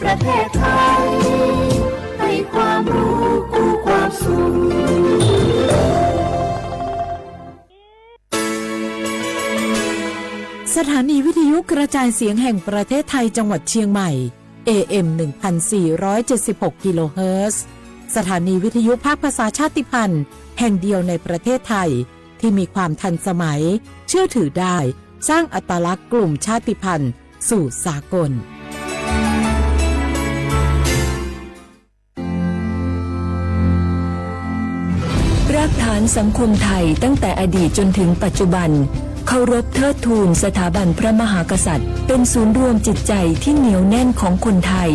ประเทศไทยให้ความรู้คู่ความสุขสถานีวิทยุกระจายเสียงแห่งประเทศไทยจังหวัดเชียงใหม่ AM 1476 กิโลเฮิรตซ์สถานีวิทยุภาคภาษาชาติพันธุ์แห่งเดียวในประเทศไทยที่มีความทันสมัยเชื่อถือได้สร้างอัตลักษณ์กลุ่มชาติพันธุ์สู่สากลรากฐานสังคมไทยตั้งแต่อดีตจนถึงปัจจุบันเคารพเทิดทูนสถาบันพระมหากษัตริย์เป็นศูนย์รวมจิตใจที่เหนียวแน่นของคนไทย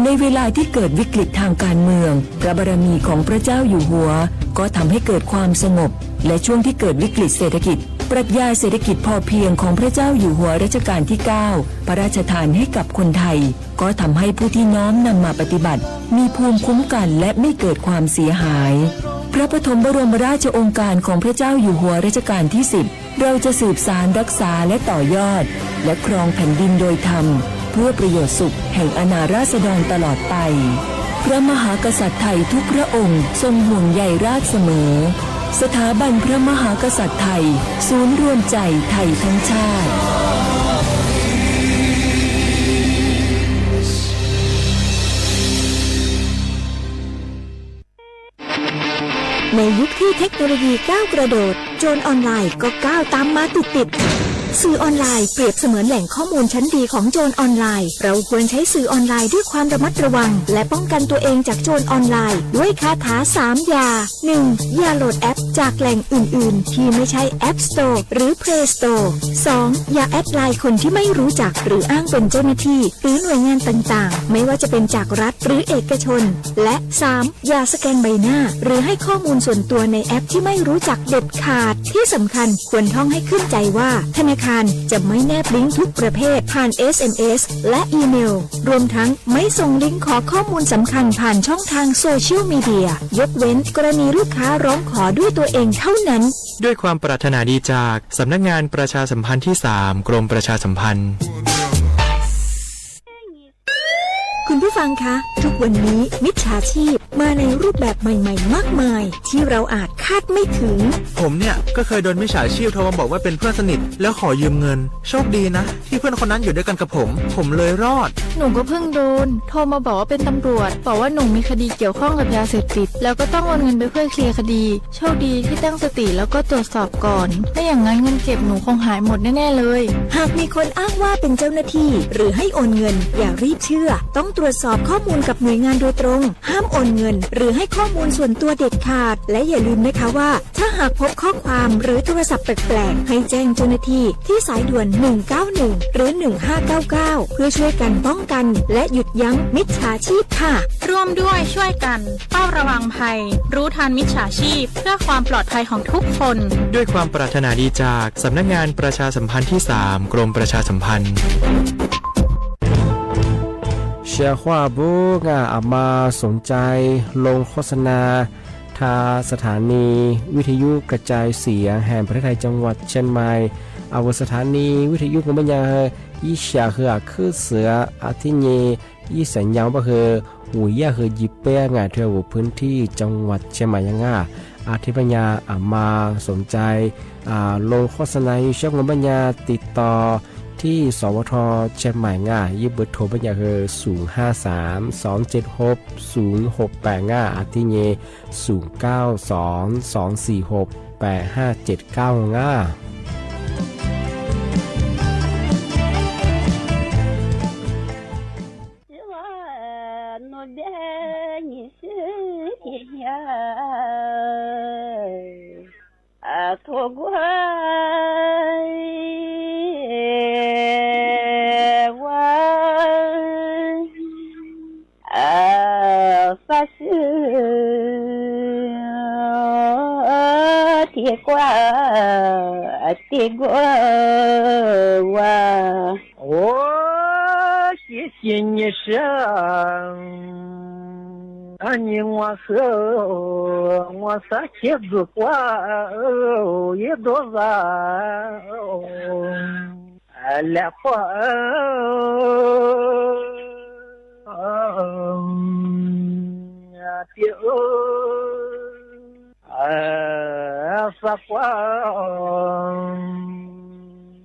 ในเวลาที่เกิดวิกฤตทางการเมืองพระบารมีของพระเจ้าอยู่หัวก็ทำให้เกิดความสงบและช่วงที่เกิดวิกฤตเศรษฐกิจปรัชญาเศรษฐกิจพอเพียงของพระเจ้าอยู่หัวรัชกาลที่ 9 พระราชทานให้กับคนไทยก็ทำให้ผู้ที่น้อมนำมาปฏิบัติมีภูมิคุ้มกันและไม่เกิดความเสียหายพระปฐมบรมราชโองการของพระเจ้าอยู่หัวรัชกาลที่ 10เราจะสืบสานรักษาและต่อยอดและครองแผ่นดินโดยธรรมเพื่อประโยชน์สุขแห่งอาณาราษฎรตลอดไปพระมหากษัตริย์ไทยทุกพระองค์ทรงห่วงใยราษฎร์เสมอสถาบันพระมหากษัตริย์ไทยศูนย์รวมใจไทยทั้งชาติในยุคที่เทคโนโลยีก้าวกระโดดโจรออนไลน์ก็ก้าวตามมาติดสื่อออนไลน์เปรียบเสมือนแหล่งข้อมูลชั้นดีของโจรออนไลน์เราควรใช้สื่อออนไลน์ด้วยความระมัดระวังและป้องกันตัวเองจากโจรออนไลน์ด้วยคาถา3อย่า 1. อย่าโหลดแอปจากแหล่งอื่นๆที่ไม่ใช่ App Store หรือ Play Store 2. อย่าแอดไลน์คนที่ไม่รู้จักหรืออ้างเป็นเจ้าหน้าที่หรือหน่วยงานต่างๆไม่ว่าจะเป็นจากรัฐหรือเอกชนและ 3. อย่าสแกนใบหน้าหรือให้ข้อมูลส่วนตัวในแอปที่ไม่รู้จักเด็ดขาดที่สำคัญควรท่องให้ขึ้นใจว่าธนาคารจะไม่แนบลิงก์ทุกประเภทผ่าน SMS และอีเมลรวมทั้งไม่ส่งลิงก์ขอข้อมูลสำคัญผ่านช่องทางโซเชียลมีเดียยกเว้นกรณีลูกค้าร้องขอด้วยตัวเองเท่านั้นด้วยความปรารถนาดีจากสำนักงานประชาสัมพันธ์ที่ 3 กรมประชาสัมพันธ์คุณผู้ฟังคะทุกวันนี้มิจฉาชีพมาในรูปแบบใหม่ๆมากมายที่เราอาจคาดไม่ถึงผมเนี่ยก็เคยโดนมิจฉาชีพโทรมาบอกว่าเป็นเพื่อนสนิทแล้วขอยืมเงินโชคดีนะที่เพื่อนคนนั้นอยู่ด้วยกันกับผมเลยรอดหนูก็เพิ่งโดนโทรมาบอกว่าเป็นตำรวจบอกว่าหนูมีคดีเกี่ยวข้องกับยาเสพติดแล้วก็ต้องโอนเงินไปเพื่อเคลียร์คดีโชคดีที่ตั้งสติแล้วก็ตรวจสอบก่อนไม่อย่างนั้นเงินเก็บหนูคงหายหมดแน่ๆเลยหากมีคนอ้างว่าเป็นเจ้าหน้าที่หรือให้โอนเงินอย่ารีบเชื่อต้องตรวจสอบข้อมูลกับหน่วยงานโดยตรงห้ามโอนเงินหรือให้ข้อมูลส่วนตัวเด็ดขาดและอย่าลืมนะคะว่าถ้าหากพบข้อความหรือโทรศัพท์แปลกๆให้แจ้งเจ้าหน้าที่ที่สายด่วน191หรือ1599เพื่อช่วยกันป้องกันและหยุดยั้งมิจฉาชีพค่ะร่วมด้วยช่วยกันเฝ้าระวังภัยรู้ทันมิจฉาชีพเพื่อความปลอดภัยของทุกคนด้วยความปรารถนาดีจากสำนักงานประชาสัมพันธ์ที่ 3 กรมประชาสัมพันธ์เชียร์ว่าบุกอามาสนใจลงโฆษณาทาสถานีวิทยุกระจายเสียงแห่งประเทศไทยจังหวัดเชียงใหม่อาวสถานีวิทยุกบัญญายี่เสียคือเสืออาทิเยยี่สัญญาว่าคือหูย่าคือยิบเป้งาเที่ยวพื้นที่จังหวัดเชียงใหม่ยังง่าอาทิปัญญามาสนใจลงโฆษณาอยู่ช่องบัญญาติดต่อที่สวทเชียงใหม่ง่ายิบเบอร์โทรบัญญาคือ053-276-0685อาทิเย0922468579ง่า谢谢你生你我和我仨妻子过一多少来花 sa qua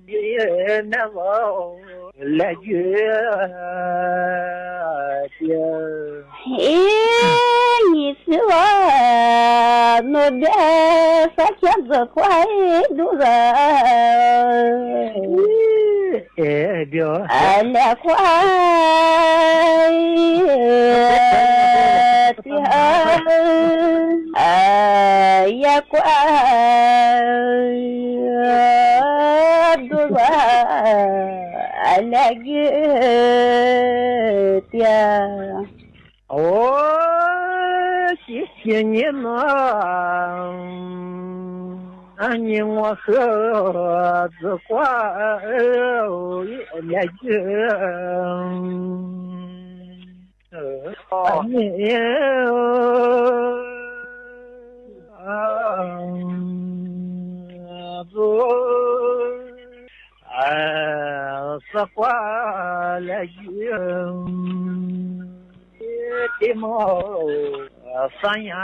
ye na vo la ye nhị xưa nó để phát triển rồi quay đủ rồi điều là quay thì ya quay đủ rồi là tiền谢谢你们，你我和子挂来着，你子挂来着。的毛三呀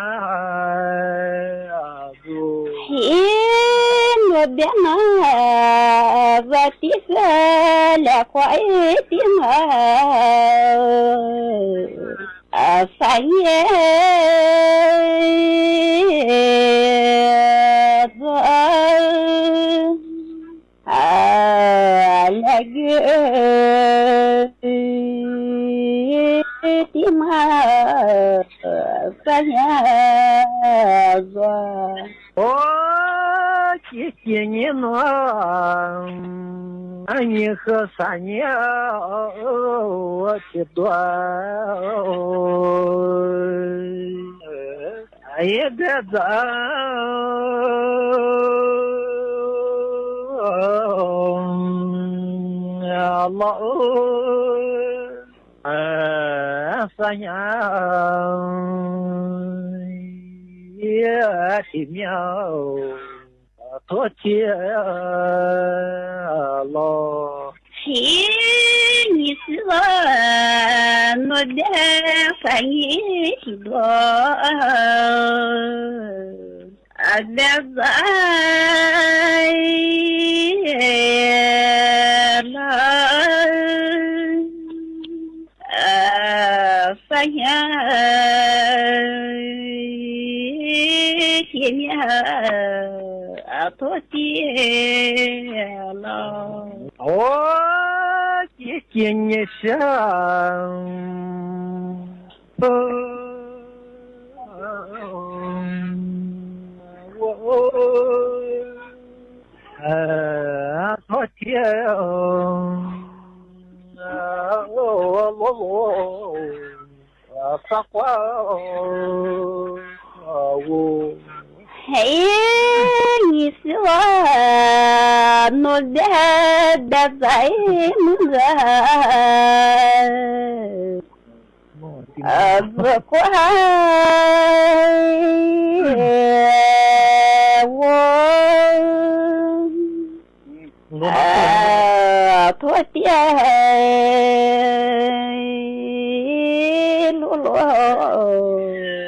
子，我别拿我的个来快的嘛，三呀子，来个。的嘛，三呀子，谢谢你们，你和三年我的多，也别走，老。三呀也的苗，多钱了？你是我的三年是多，别在三呀，前面多见了。谢谢你上，多天。撒花你是我努力的在梦人，不怪我，多点。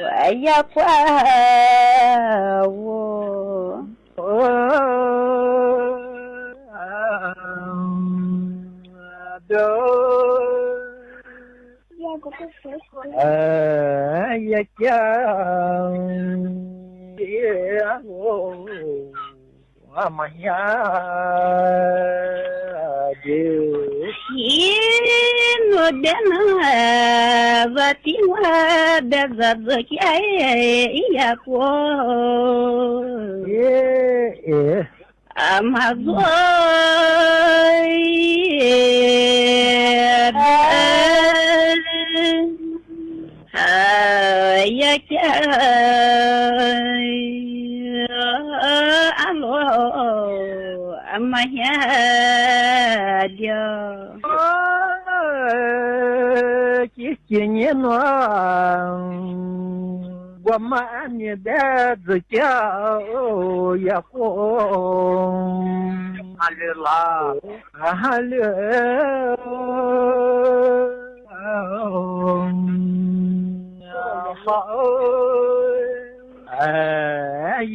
哎呀，怪我！呀讲呀我妈呀就。我的那我的我的日子呀过，马做呀家阿罗阿妈呀的。谢谢你呢，我们你的自家也红，哈利啦，哈利，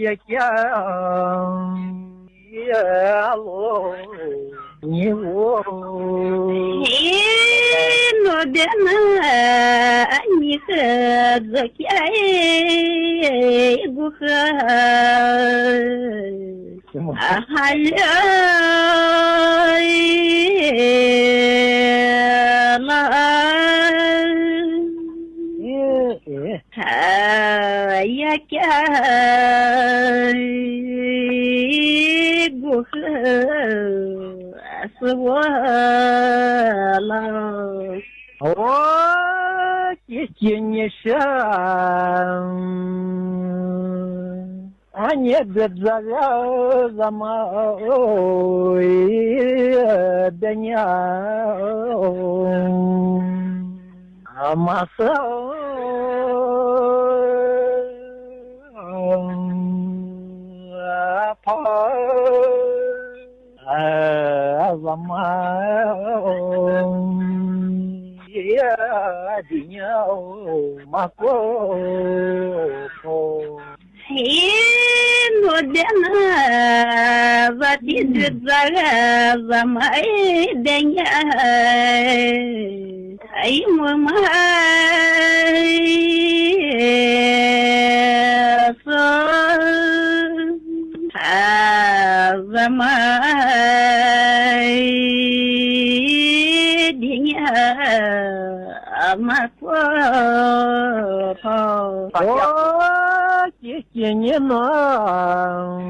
也讲也喽，你我。نودنا أنك ذكي بخا يا كاي بخا أسوالا Ане бедзавя замой беня амаса па замай dinheiro macoco نودنا ذاتي زغا ما دنيا أي ماما не нам,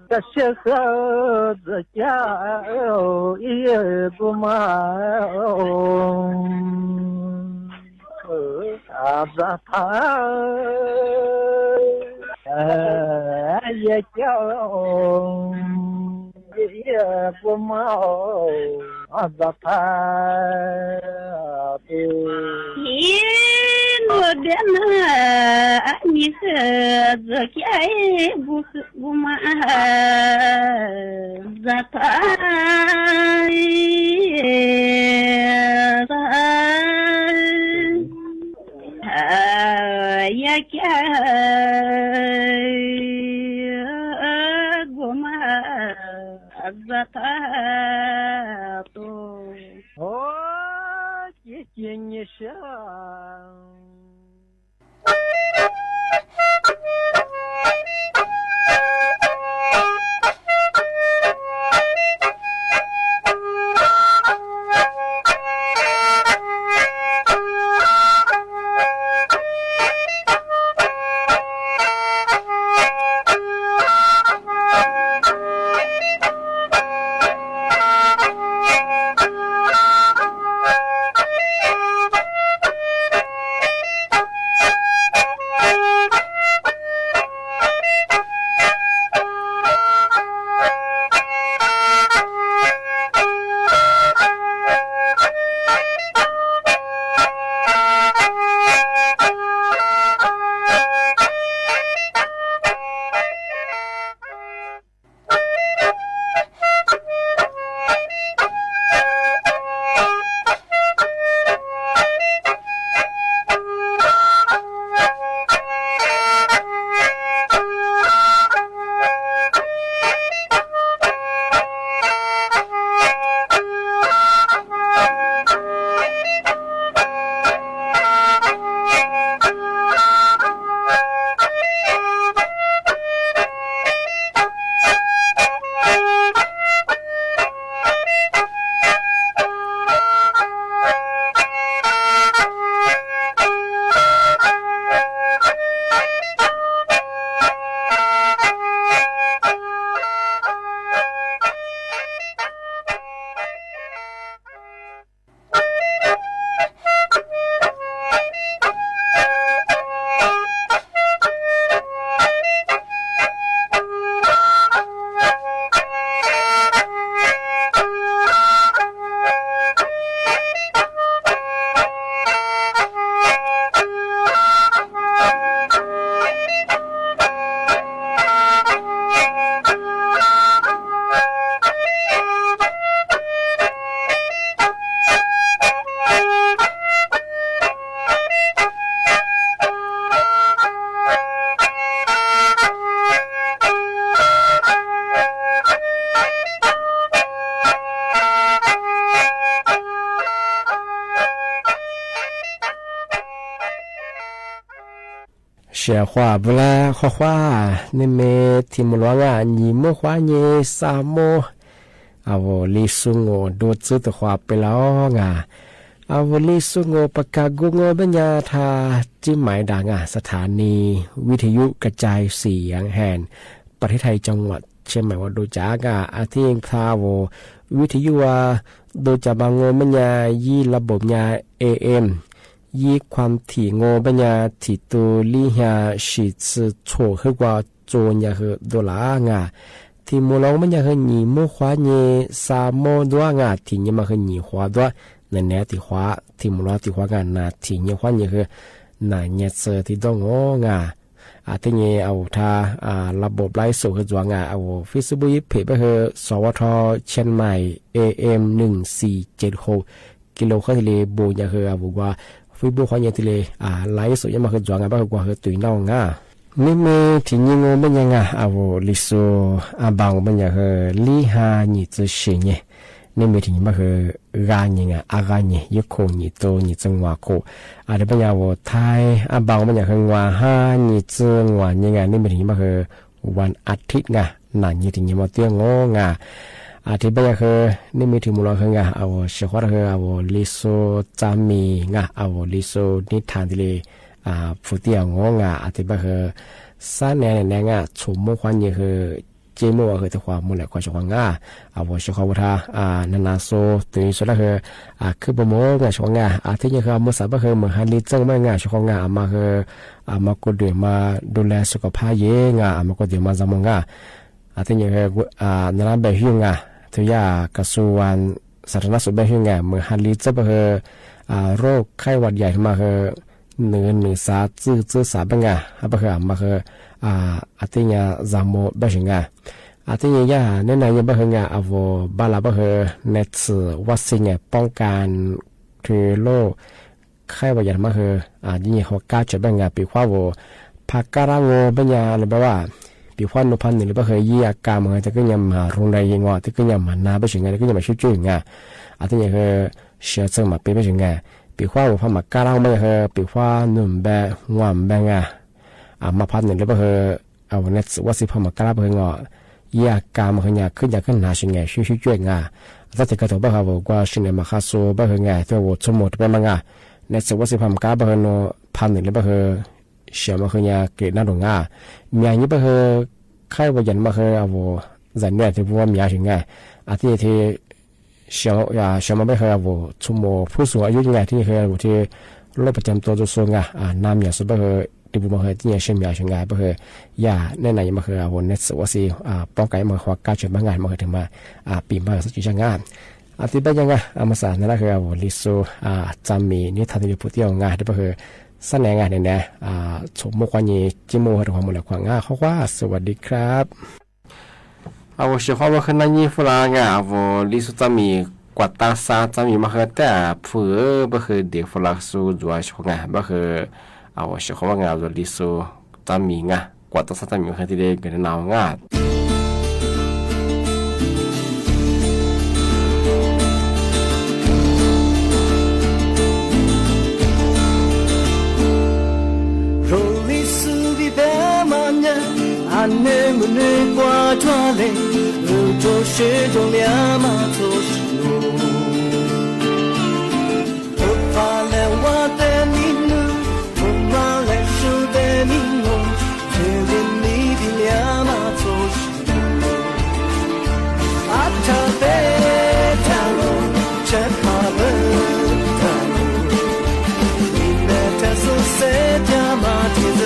да все ходят и думают, а завтра я думаю, а завтра نودنا أنك ذكي بما زتاي يا كاي بما زتاتو не 写话不啦，画画，那么题目乱啊，你莫画你啥么？啊，我历史我多知的话不了啊。อาวลิสุงโอปกากุงโอปัญญาทาจิหมายดังสถานีวิทยุกระจายเสียงแห่งประเทศไทยจังหวัดเชียงใหม่ว่าโดยจากอาทิตย์พาววิทยุว่าโดยจากบางโงปัญญายี่ระบบยา AM ยี่ความถี่โงปัญญาที่ตัวลิฮาชิตส์โฉคือกว่าโจนยาคือดอลลาร์ที่มูลองปัญญาคือหนีมูขวาเนสามโมด้วยที่นี่มาคือหนีขวาด้วยนั่นแหละที่ขวาที่มูลที่ขวากันนาที่นี่ขวานี่คือนาเนี่ยเสือที่ต้องงอที่นี่เอาท่าระบบไลฟ์สดคือจวงเอาฟิสบุยเพจไปคือสวทเชียงใหม่ AM 1476กิโลเฮิรตซ์เลยบูยาคือเอาบอกว่าฟิบุขวานี่ที่เลยไลฟ์สดยังมาคือจวงไปคือกว่าคือตุยน้องนี่เมื่อที่นี่งงเป็นยังเอาลิโซบางเป็นยังคือลิฮานี่จะเสียเนี่ยนี่มีถึงมาคือกาญิงอากาญิยุคนี่โตนี่จังหวะโคอะไรเป็นอย่างว่าไทยบางเป็นอย่างคือว่าฮานี่จังหวะนี่นี่มีถึงมาคือวันอาทิตย์นั่นนี่ถึงมาเตี้ยงอาทิตย์เป็นอย่างคือนี่มีถึงมูลค่าเอาเชื่อว่าคือเอาลิโซจามีเอาลิโซนิทานที่เลยผู้เตี้ยงอาทิตย์เป็นคือสานเนี่ยชุมมุขวันนี่คือเจมัวคือความมุ่งหมายความชอบเอาว่าชอบว่านานาโซตัวนี้สุดแล้วคือบ่มชอบที่นี่คือมุสาบะคือเหมือนฮันลิจังไม่ชอบมาคือมาก็เดี๋ยวมาดูแลสุขภาพเยอะมาก็เดี๋ยวมาจำที่นี่คือนานาแบบยุ่งทุกอย่างกระทรวงสาธารณสุขแบบยุ่งเหมือนฮันลิจังคือโรคไข้หวัดใหญ่มาคือหนึ่งสาจื้อสาบังแบบคือมาคือที่นี่จำโมแบบยุ่งที่นี่เนี่ยในยังแบบคือเอาบาลาแบบคือเนตวัคซีนป้องกันคือโรคไข้หวัดใหญ่มาคือยี่ห้อก้าจะแบบปีขวาวพักการะโงแบบนี้หรือแบบว่าปีขวานุพันธ์หรือแบบคือยี่อาการมันจะก็ยังมาโรงแรมยังงอที่ก็ยังมาหน้าแบบยุ่งที่ก็ยังมาช่วยจุ่งที่นี่คือเชื่อใจมาเป็นแบบยุ่งปีขวาพอมาการะโงแบบคือปีขวาหนุ่มแบบงวมแบบมาพันธ์หรือแบบคือเอาเนตวัคซีนพอมาการะแบบงอยากการมันขึ้นอยากขึ้นหาสิ่งไงช่วยถ้าจะกระทบบ้างครับว่าสิ่งไหนมาข้าโซ่บ้างไงที่ว่าสมมติเป็นมั้งในสิ่งว่าสิพามการบ้างโนพันหนึ่งเลยบ้างเชื่อมันเกิดน่าดงมีอย่างนี้บ้างใครว่ายันบ้างเอาจันเนี่ยที่ว่ามีอะไรไงที่เชื่อมันบ้างเอาสมมติผู้สูงอายุยังไงที่ที่โรคประจำตัวตัวสูงน้ำอย่างสุดบ้างที่บุญมาที่เนี่ยเชื่อมีอะไรไงบ้างในไหนมาเอาเนสว่าสิป้องกันมาขวาการจุดบางงานมาถึงมาปีมาสักจุดช่างงานที่เป็นยังไงมาสานนั่นคือเอาลิโซจามีนี่ทำที่ผู้เที่ยวงานที่เป็นสนงานเนี่ยสมมุติว่านี่จิโมหรือความหมดความงานเขาว่าสวัสดีครับเอาเชื่อว่าขณะนี้ฝรั่งเอาลิโซจามีกว่าตาซาจามีมาแต่เพื่อบ่คือเด็กฝรั่งสู้จัวชงบ่คือเอาเชื่อว่างานเอาลิโซจามีกว่าตาซาจามีมาที่เด็กกันนาวงาน안내 문을 꽈줘래 우조시 종려마 조시노 흑발레 와대미누 흑발레 슈대미노 제빈 미비냐마 조시노 아차베타로 제파르 타로 이메테스 세자마 티즈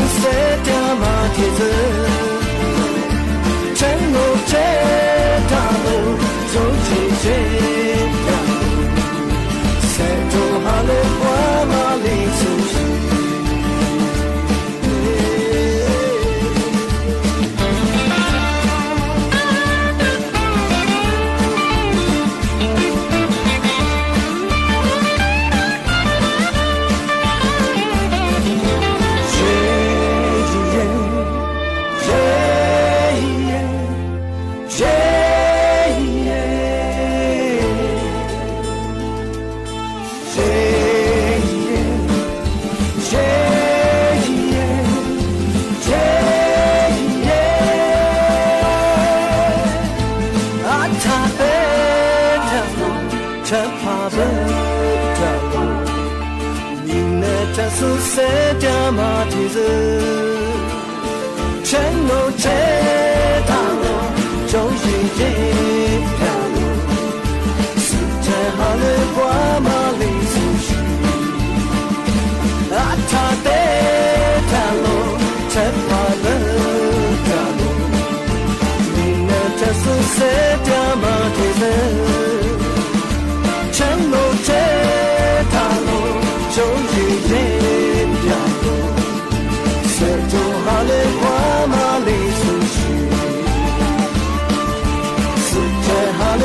塞掉马蹄子，真我这条路走起这条路，塞住哈了花马里苏西。苏塞掉马蹄子，真我这条路，就是这条路，是在哈了花马里苏西，啊他的条路，才怕了条路，你那这苏塞掉马蹄子，真我这条路，就是这。哈了花马里苏西，是在哈了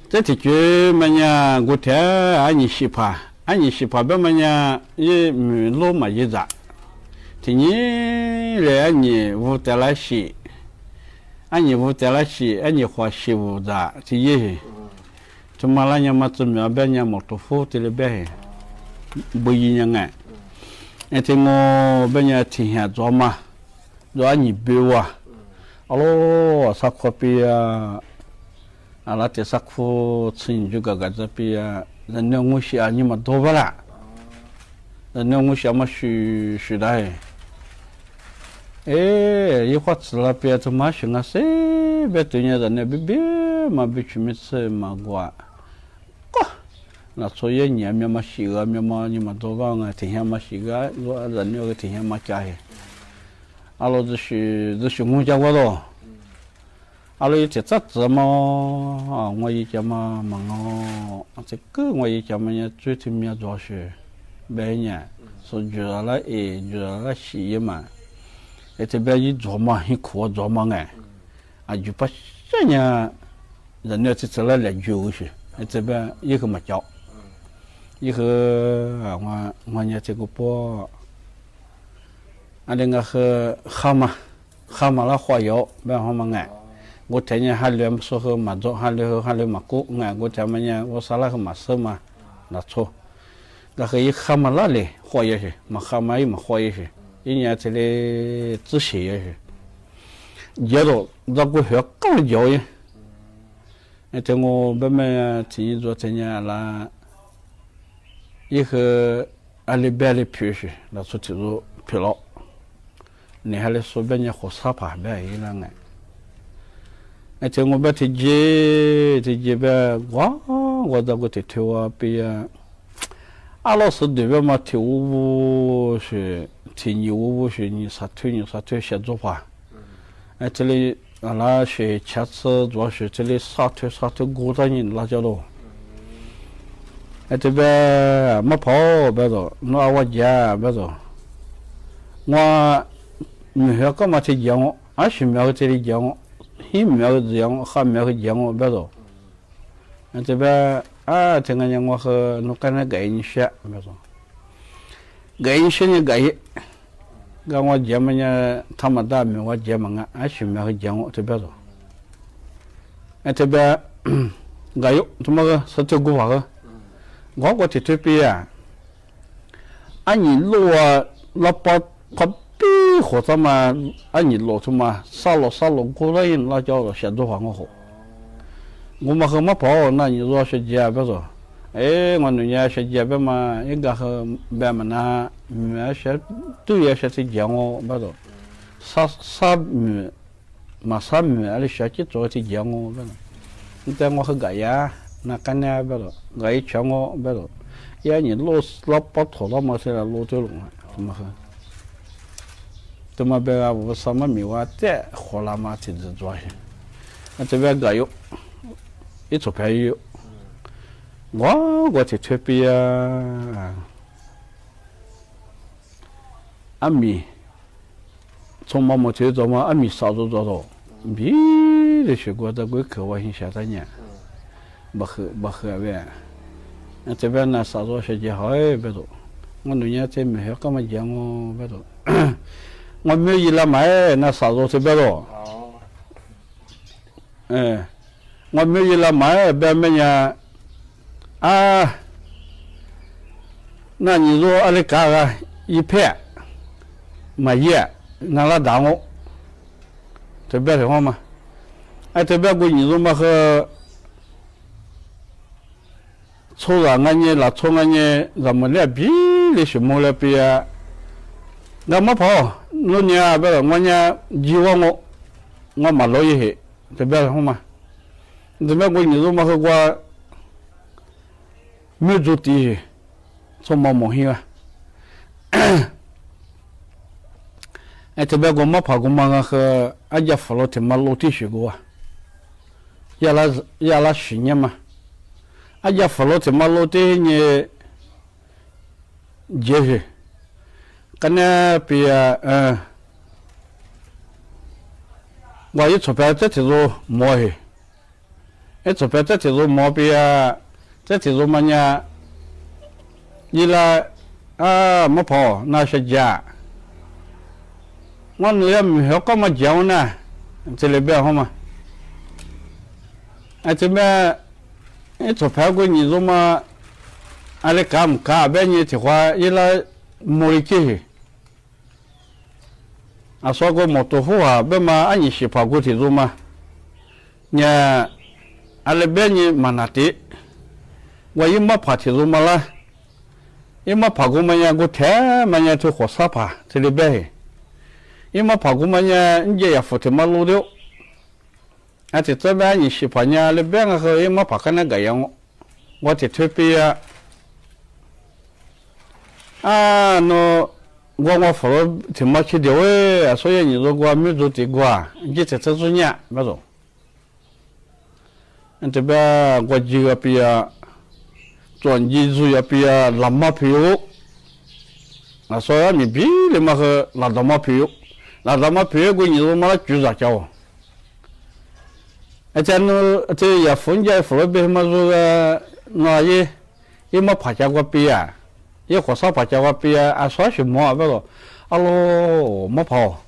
这题句么呀？我听俺西帕别么呀？也老么一扎。ทีนี้เลยอันนี้วุฒิละสีอันนี้วุฒิละสีอันนี้หัวสีวุฒิที่ยี่ทุกมาแล้วยังมาจุ่มยาเบี้ยยังหมดตัวฟูที่เลยเบี้ยบุยยังไงไอ้ที่งอเบี้ยที่เหี้ยจอมาจออันนี้เบี้ยวอ๋อสักขวบปีอะไรที่สักขวบสิ่งจุกกะจะปีแล้วเนี่ยงูเสียอันนี้มาโดบละแล้วเนี่ยงูเสียมาชูได้一会儿吃了别的嘛行啊，谁别对人家那别嘛别去没吃嘛过，那所以年面嘛洗个面嘛你们多帮啊，天天嘛洗个，我人那个天天嘛加些，阿拉就是我家我咯，阿拉一直咋子嘛啊，我一家嘛忙哦，这个我一家嘛也最听面做事，每年说觉得了觉得了洗嘛。ไอ้ที่แบบยี่จอมาให้ขวดจอมาไงอายุปัจจัยเนี่ย人家ที่จะ来อยู่สิไอ้ที่แบบยี่คือมาเจาะยี่คือว่าเนี่ยที่กูป้ออันนี้ก็คือข้ามาแล้วขวายแบบเขามาไง我天天还连说和马做还连马过俺我天们呀我啥那个马色嘛那错那个一看嘛那里花也是嘛看嘛一嘛花也是一年这里自写也是也都那个学高教育这我慢慢听说这年啦一个阿里边的皮是那出提入疲劳你还来说别人活沙爬别一样这我把这几边我这个头啊比啊阿老师对边嘛头五是提你五是你啥推写作法这里那是下次主要是这里啥推鼓捣人那叫做这边没跑别走那我家别走我没晓干嘛去讲我20秒这里讲我1秒讲我2秒讲我别走这边这个我和那个改一些别走改一些你改跟我姐们呢他们大名我姐们20秒讲我这边走这边改有怎么个是这个话个我这边你路那把比或者嘛你路他妈杀了过来那叫做写作法我好我们和嘛跑那你说是姐别说我女儿是姐别嘛应该和别们那没些都也是讲我别说啥嘛啥ali写起做去讲我别说你在我和改呀那干呢别说改讲我别说也你路老把头了嘛是路对了怎么和怎么别个我什么米哇在火辣嘛挺着做些这边改有一撮便宜我这特别阿米从妈妈去做嘛阿米烧做到比的学过的贵可我先下单呢不喝呗这边呢烧做些好别多我女儿这没干嘛讲我别多我没一来买那烧做这边多我没一来买别么呀那你说阿里嘎个一片买叶拿来打我这边的话嘛这边过你说嘛和抽了俺呢那抽俺呢怎么来比的什么来比那么跑那你别了我呢希望我买了一些这边的话嘛这边过你说嘛和我没做地从毛毛线这边我们跑过嘛和家扶了他妈楼梯学过也拉10年嘛家扶了他妈楼梯呢结实跟那比我一出牌这条路摸去一出牌这条路摸比这条路嘛呢一来没跑那是假我女儿没晓干嘛讲呢这里边好嘛这边一出牌过你说嘛阿里干不干别你的话一来摸一去说过摩托车别嘛你是跑过去说嘛呢阿里边你嘛那的我一没跑去说嘛了一没跑过嘛呢我天嘛呢去火车爬这里边一没跑过嘛呢你也扶他妈路的这边你是跑呢里边个和一没跑看那个样我这特别那我扶了他妈去的所以你说我没做这个你这做呢没做这边我几个比转机主要比那么皮油所以你比你嘛和那么皮油那么皮油过你说嘛举着叫这这也分家扶了别嘛说个那也没爬家过比也火烧爬家过比说什么不说喽没跑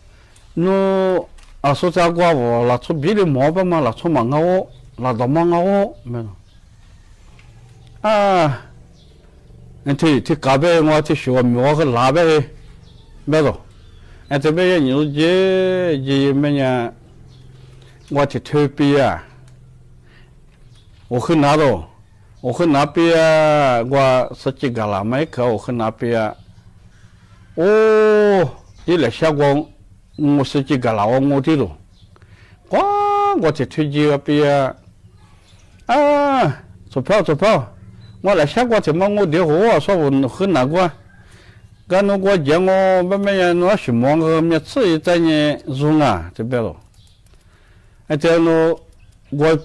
那啊，说这个我拿出别的毛病嘛，拿出嘛我，拿到嘛我，没有。啊，ที่กาเบงว่าที่ชัวมีว่าก็ลาเบไม่รู้แต่ไม่ยังอยู่เย่ไม่ยังว่าที่เธอเปียโอ้ขึ้นนาดูโอ้ขึ้นนาเปียว่าสัจจิกาลาไม่เขาโอ้ขึ้นนาเปียโอ้ยี่เหลือชาวงงูสัจจิกาลาวงูที่ดูว่าที่เธอจีว่าเปียสุภาพ我来下过怎么我的活说我很难过，干那个讲我慢慢呀，我是忙个每次在呢用啊这边咯，这样我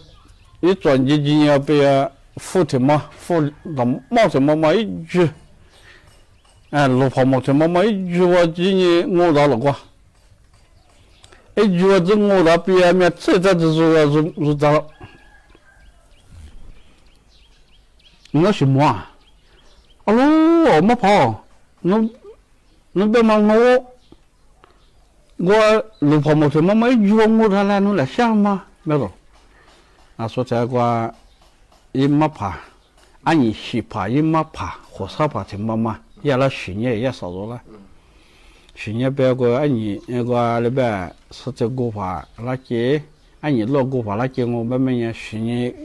一转几斤要被付什么付到冒什么一句，路跑冒什么一句我今年我到了过，一句我这我到边每次在这做到了。我是么啊？哦，没跑，侬别忙我路跑没什么没约我他来，侬来想吗？没有。啊，说这个一没爬，俺你西爬一没爬，火烧爬怎么嘛？也了去年也少着了。去年别个俺你那个那边是这个爬那些。俺你老古话那叫我慢慢呀，去年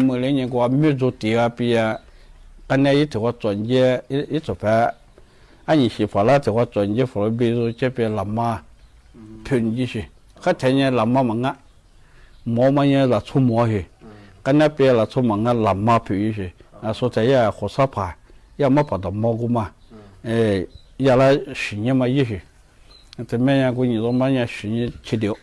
末那年我没做第二笔啊，俺那一头我专业一做白，俺你媳妇啦头我专业服比如这边老妈，偏进去，还天天老妈忙啊，毛嘛也拿出毛去，俺那边拿出忙啊老妈偏去，啊说这呀火烧爬，要么跑到毛姑嘛，要来去年嘛也去，这么样过年多嘛呀去年去掉。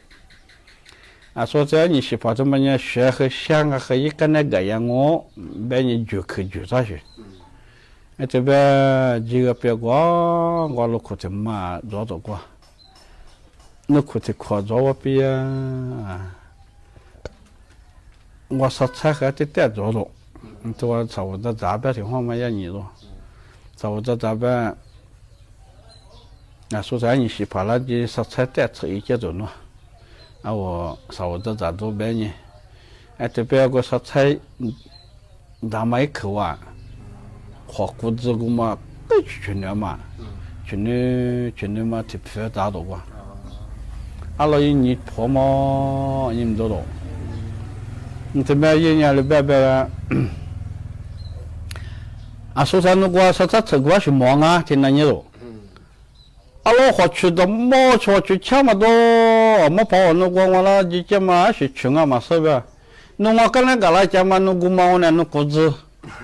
啊，说这你媳妇怎么样学和想啊和一个那个样我，把你就上去。这边几个别个我都可怎么做到过，那可得夸做我别啊，我说菜还得带做了，这我找我这咋办情况嘛也你了，找我这咋办？啊，说这你媳妇那就说菜带吃一节做了。啊，我上午这咋做白呢？这边个说菜，咱们一口啊，火锅子个嘛，不全了嘛，全了嘛，特别大多哇。阿拉一年婆嘛，你们多多。你这边一年里边啊，说啥那个说这吃过是忙啊，听那你咯。阿拉好去的毛去抢嘛多，没跑那个我啦，就这嘛是穷啊嘛是吧？那我刚才搞了这嘛，那个嘛我呢，那个子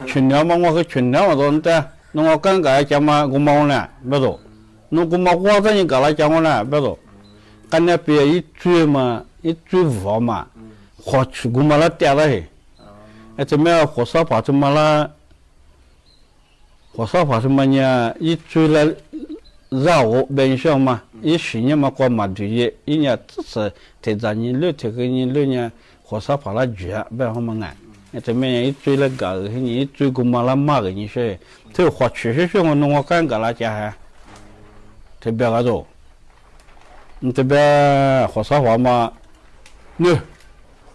穷了嘛，我和穷了嘛多的，那我刚搞这嘛，个嘛我呢，不多，那个嘛我这你搞了这我呢，不多，刚才别一追嘛，一追无嘛，好去个嘛啦掉了嘿，这么火烧跑这么啦，火烧跑什么呢？一追了。让我本身嘛，一去年嘛过嘛对的，一年只是提早年六提个年六年，火烧跑了绝，不然好嘛爱。这么样一追了个，你一追过嘛了嘛个你说，这花确实我弄我干个了家还，这边个做，你这边火烧跑嘛，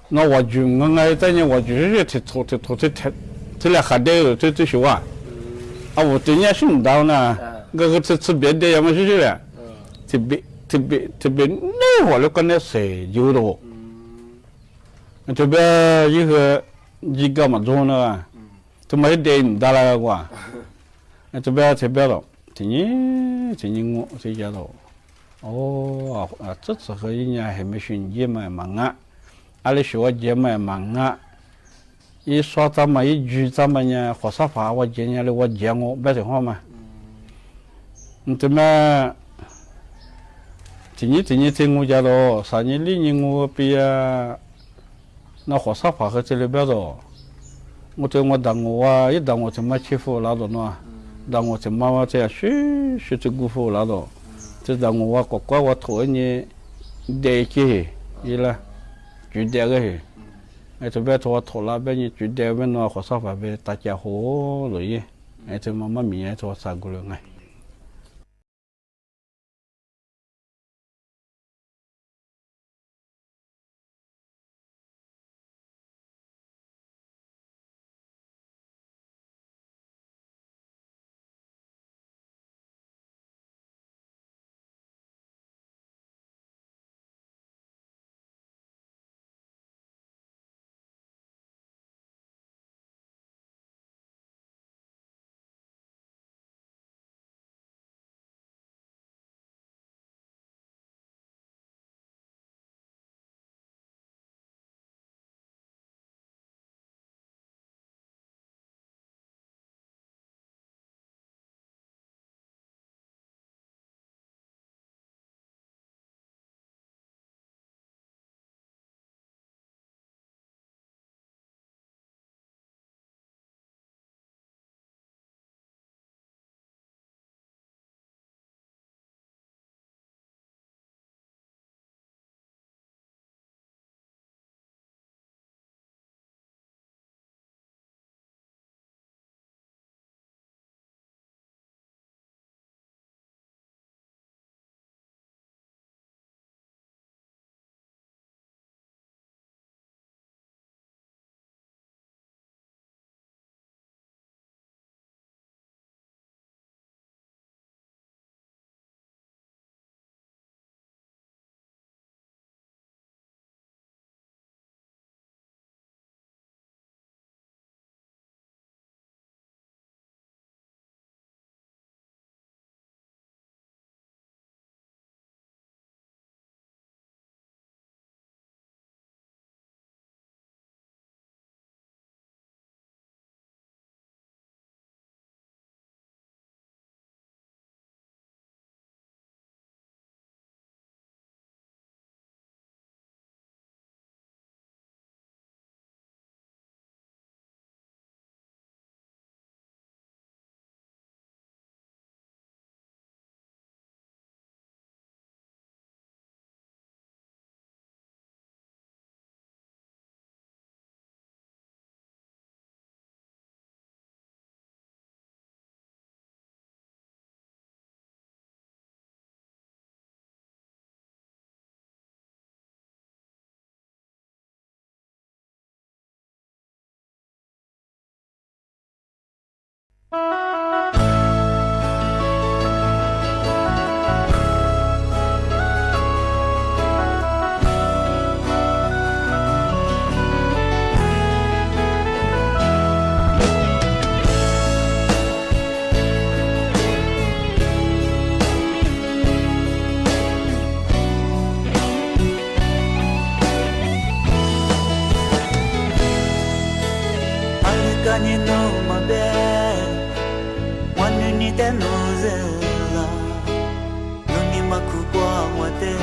那我就我在呢，我就是这俩还得这些话，啊我今年是唔到呢。个吃别的也没事了，特别那会儿跟那谁有的，这边一个嘛做呢，这么一点唔得了个，这边了，今年我这家了，哦啊，这次和人家还没训练嘛忙啊，阿里学节嘛忙啊，一说咱们一句咱们呢，火烧法我今年的我讲我白情况嘛。这么，今年在我家咯，3年2年我比那火烧法和这里边咯，我在我当我啊，一当我怎么欺负老多呢？当我怎么这样学这姑父老多，这当我啊，乖我头呢，带起伊啦，就带个去，这边头头那边呢，就带边那火烧法边大家伙了耶，这妈妈明做啥个了哎。Kanye no mabe Wanu ni te no zela Nuni makukwa wate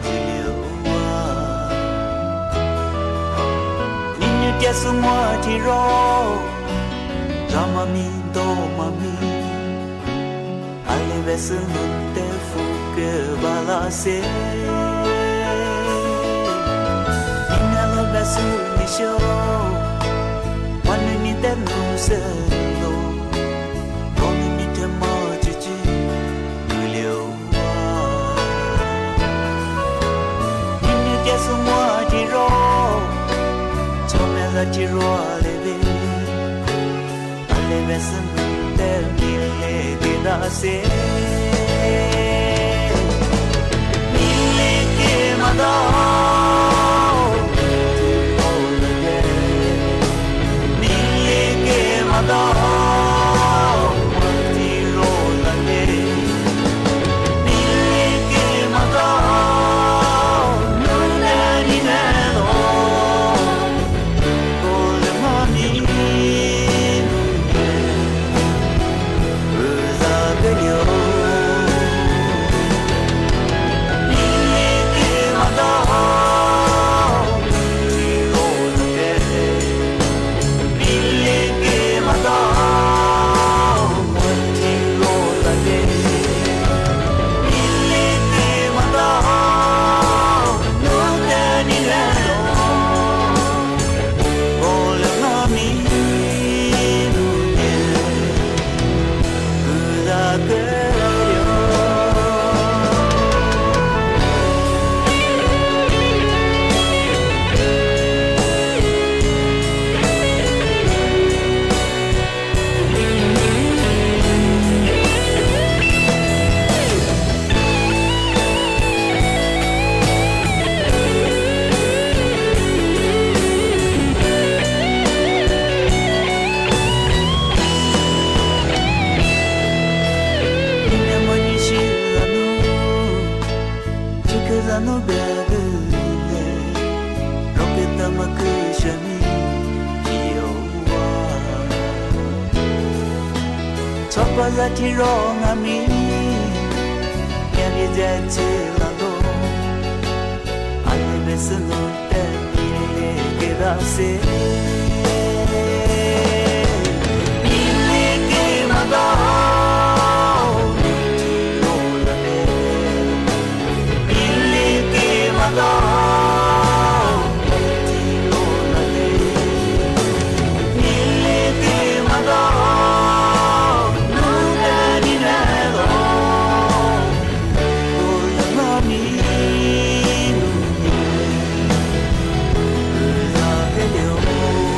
Ziliowa Nini tia sumwa tiro Rama mi do mami Ale vesu no te fuke balase Nina lo vesu ni show One te no selo Koni ni te majiji Uliowa Nini te sumwa tiro Chome la tiro aleve Aleve senu te mille de la se Mille ke madao Chokoza tironga mi Yani jati lalo Ane besano te mille kedase Mille ke madao Tirola le Mille ke madao Tirola le Mille ke madao Hello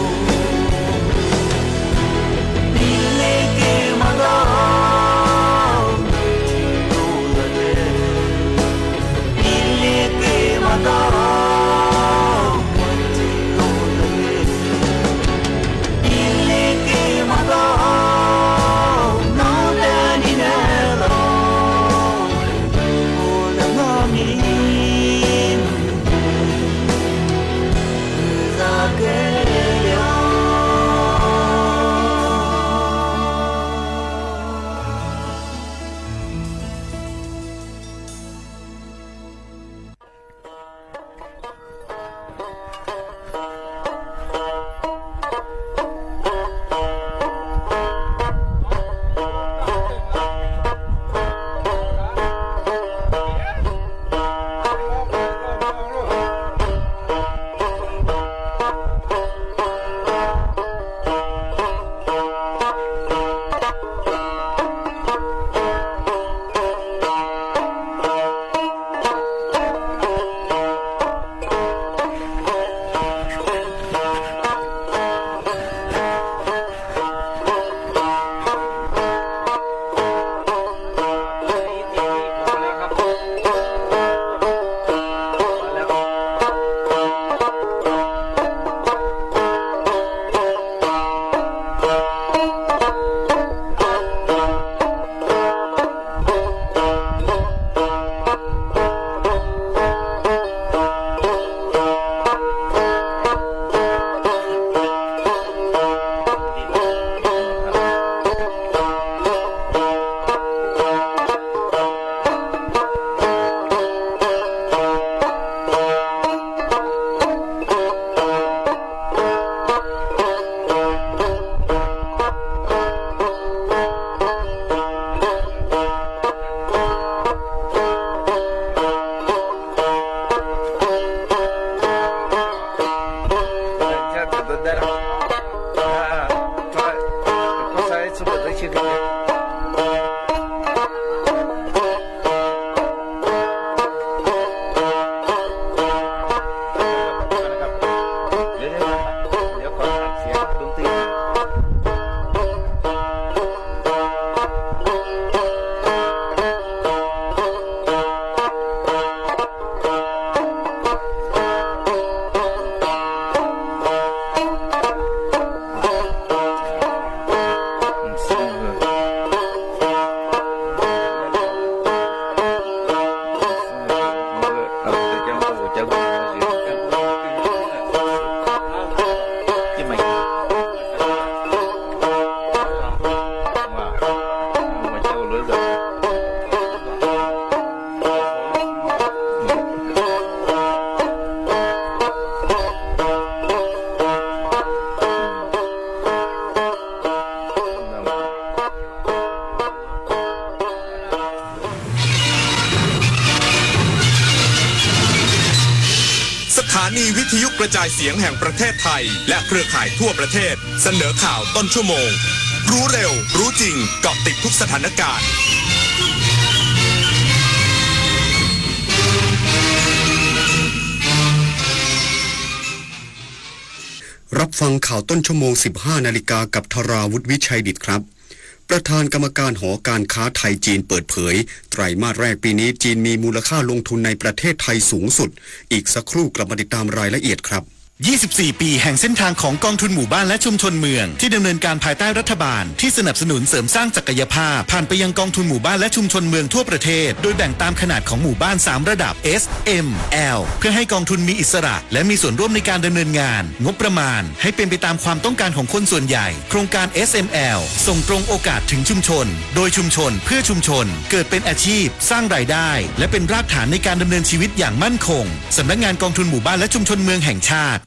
ระจายเสียงแห่งประเทศไทยและเครือข่ายทั่วประเทศเสนอข่าวต้นชั่วโมงรู้เร็วรู้จริงเกาะติดทุกสถานการณ์รับฟังข่าวต้นชั่วโมง 15 นาฬิกากับธราวุฒิวิชัยดิษฐ์ครับประธานกรรมการหอการค้าไทยจีนเปิดเผยไตรมาสแรกปีนี้จีนมีมูลค่าลงทุนในประเทศไทยสูงสุดอีกสักครู่กลับมาติดตามรายละเอียดครับ24 ปีแห่งเส้นทางของกองทุนหมู่บ้านและชุมชนเมืองที่ดำเนินการภายใต้รัฐบาลที่สนับสนุนเสริมสร้างศักยภาพผ่านไปยังกองทุนหมู่บ้านและชุมชนเมืองทั่วประเทศโดยแบ่งตามขนาดของหมู่บ้าน3ระดับ S M L เพื่อให้กองทุนมีอิสระและมีส่วนร่วมในการดำเนินงานงบประมาณให้เป็นไปตามความต้องการของคนส่วนใหญ่โครงการ SML ส่งตรงโอกาสถึงชุมชนโดยชุมชนเพื่อชุมชนเกิดเป็นอาชีพสร้างรายได้และเป็นรากฐานในการดำเนินชีวิตอย่างมั่นคงสำนักงานกองทุนหมู่บ้านและชุมชนเมืองแห่งชาติ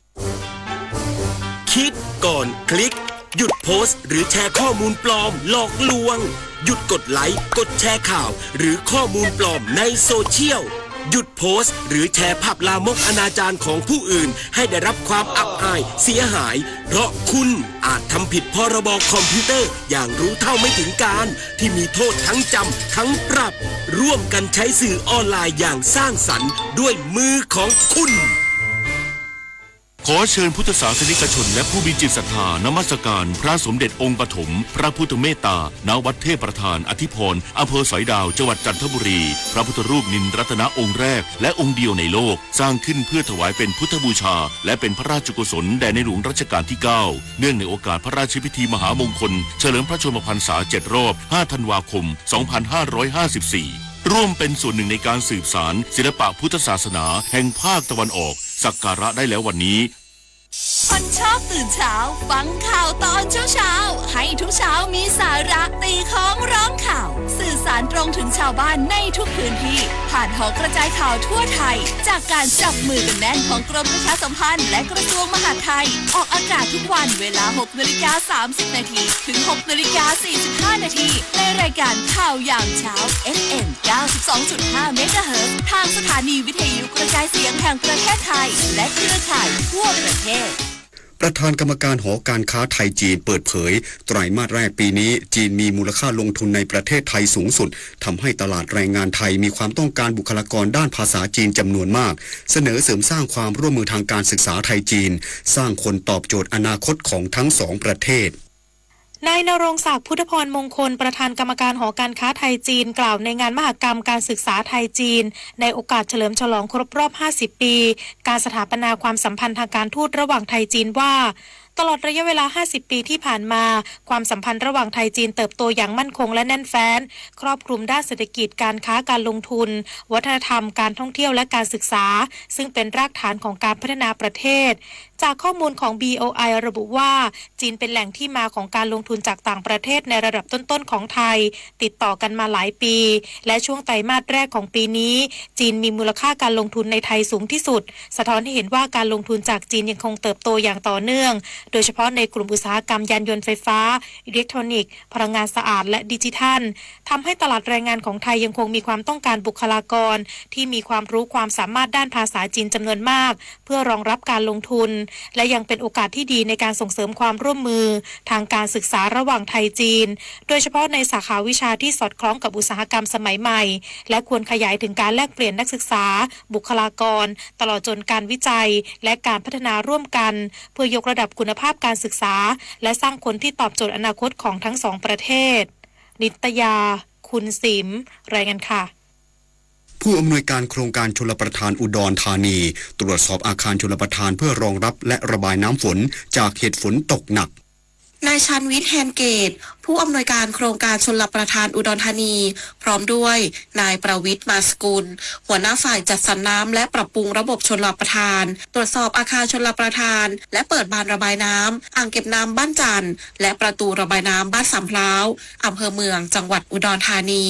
คิดก่อนคลิกหยุดโพสต์หรือแชร์ข้อมูลปลอมหลอกลวงหยุดกดไลค์กดแชร์ข่าวหรือข้อมูลปลอมในโซเชียลหยุดโพสต์หรือแชร์ภาพลามกอนาจารของผู้อื่นให้ได้รับความอับอายเสียหายเพราะคุณอาจทำผิดพรบคอมพิวเตอร์อย่างรู้เท่าไม่ถึงการที่มีโทษทั้งจำทั้งปรับร่วมกันใช้สื่อออนไลน์อย่างสร้างสรรค์ด้วยมือของคุณขอเชิญพุทธศาสนิกชนและผู้มีจิตศรัทธานมัสการพระสมเด็จองค์ปฐมพระพุทธเมตตาณวัดเทพประธานอธิพรอำเภอสอยดาวจังหวัดจันทบุรีพระพุทธรูปนินรัตนองค์แรกและองค์เดียวในโลกสร้างขึ้นเพื่อถวายเป็นพุทธบูชาและเป็นพระราชกุศลแด่ในหลวงรัชกาลที่ 9เนื่องในโอกาสพระราชพิธีมหามงคลเฉลิมพระชนมพรรษา7 รอบ 5 ธันวาคม 2554ร่วมเป็นส่วนหนึ่งในการสืบสานศิลปะพุทธศาสนาแห่งภาคตะวันออกสักการะได้แล้ววันนี้คนชอบตื่นเช้าฟังข่าวตอนเช้าให้ทุกเช้ามีสาระตีของร้องข่าวสื่อสารตรงถึงชาวบ้านในทุกพื้นที่ผ่านหอกระจายข่าวทั่วไทยจากการจับมือกันแน่นของกรมประชาสัมพันธ์และกระทรวงมหาดไทยออกอากาศทุกวันเวลา 6:30 น.ถึง 6:45 น.ในรายการข่าวยามเช้า FM 92.5 เมกะเฮิรตซ์ทางสถานีวิทยุกระจายเสียงแห่งประเทศไทยและเครือข่ายทั่วประเทศประธานกรรมการหอการค้าไทยจีนเปิดเผยไตรมาสแรกปีนี้จีนมีมูลค่าลงทุนในประเทศไทยสูงสุดทำให้ตลาดแรงงานไทยมีความต้องการบุคลากรด้านภาษาจีนจำนวนมากเสนอเสริมสร้างความร่วมมือทางการศึกษาไทยจีนสร้างคนตอบโจทย์อนาคตของทั้งสองประเทศนายณรงค์ศักดิ์พุทธพรมงคลประธานกรรมการหอการค้าไทยจีนกล่าวในงานมหกรรมการศึกษาไทยจีนในโอกาสเฉลิมฉลองครบรอบ 50 ปีการสถาปนาความสัมพันธ์ทางการทูตระหว่างไทยจีนว่าตลอดระยะเวลา 50 ปีที่ผ่านมาความสัมพันธ์ระหว่างไทยจีนเติบโตอย่างมั่นคงและแน่นแฟ้นครอบคลุมด้านเศรษฐกิจการค้าการลงทุนวัฒนธรรมการท่องเที่ยวและการศึกษาซึ่งเป็นรากฐานของการพัฒนาประเทศจากข้อมูลของ BOI ระบุว่าจีนเป็นแหล่งที่มาของการลงทุนจากต่างประเทศในระดับต้นๆของไทยติดต่อกันมาหลายปีและช่วงไตรมาสแรกของปีนี้จีนมีมูลค่าการลงทุนในไทยสูงที่สุดสะท้อนให้เห็นว่าการลงทุนจากจีนยังคงเติบโตอย่างต่อเนื่องโดยเฉพาะในกลุ่มอุตสาหกรรมยานยนต์ไฟฟ้าอิเล็กทรอนิกส์พลังงานสะอาดและดิจิทัลทำให้ตลาดแรงงานของไทยยังคงมีความต้องการบุคลากรที่มีความรู้ความสามารถด้านภาษาจีนจำนวนมากเพื่อรองรับการลงทุนและยังเป็นโอกาสที่ดีในการส่งเสริมความร่วมมือทางการศึกษาระหว่างไทยจีนโดยเฉพาะในสาขาวิชาที่สอดคล้องกับอุตสาหกรรมสมัยใหม่และควรขยายถึงการแลกเปลี่ยนนักศึกษาบุคลากรตลอดจนการวิจัยและการพัฒนาร่วมกันเพื่อยกระดับคุณภาพการศึกษาและสร้างคนที่ตอบโจทย์อนาคตของทั้งสองประเทศนิตยาคุณสิมรายงานค่ะผู้อำนวยการโครงการชลประทานอุดรธานีตรวจสอบอาคารชลประทานเพื่อรองรับและระบายน้ำฝนจากเหตุฝนตกหนักนายชันวิทย์แฮนเกตผู้อำนวยการโครงการชลประทานอุดรธานีพร้อมด้วยนายประวิทย์มาสกุลหัวหน้าฝ่ายจัดสรรน้ำและปรับปรุงระบบชลประทานตรวจสอบอาคารชลประทานและเปิดบานระบายน้ำอ่างเก็บน้ำบ้านจันทร์และประตูระบายน้ำบ้านสามพร้าวอำเภอเมืองจังหวัดอุดรธานี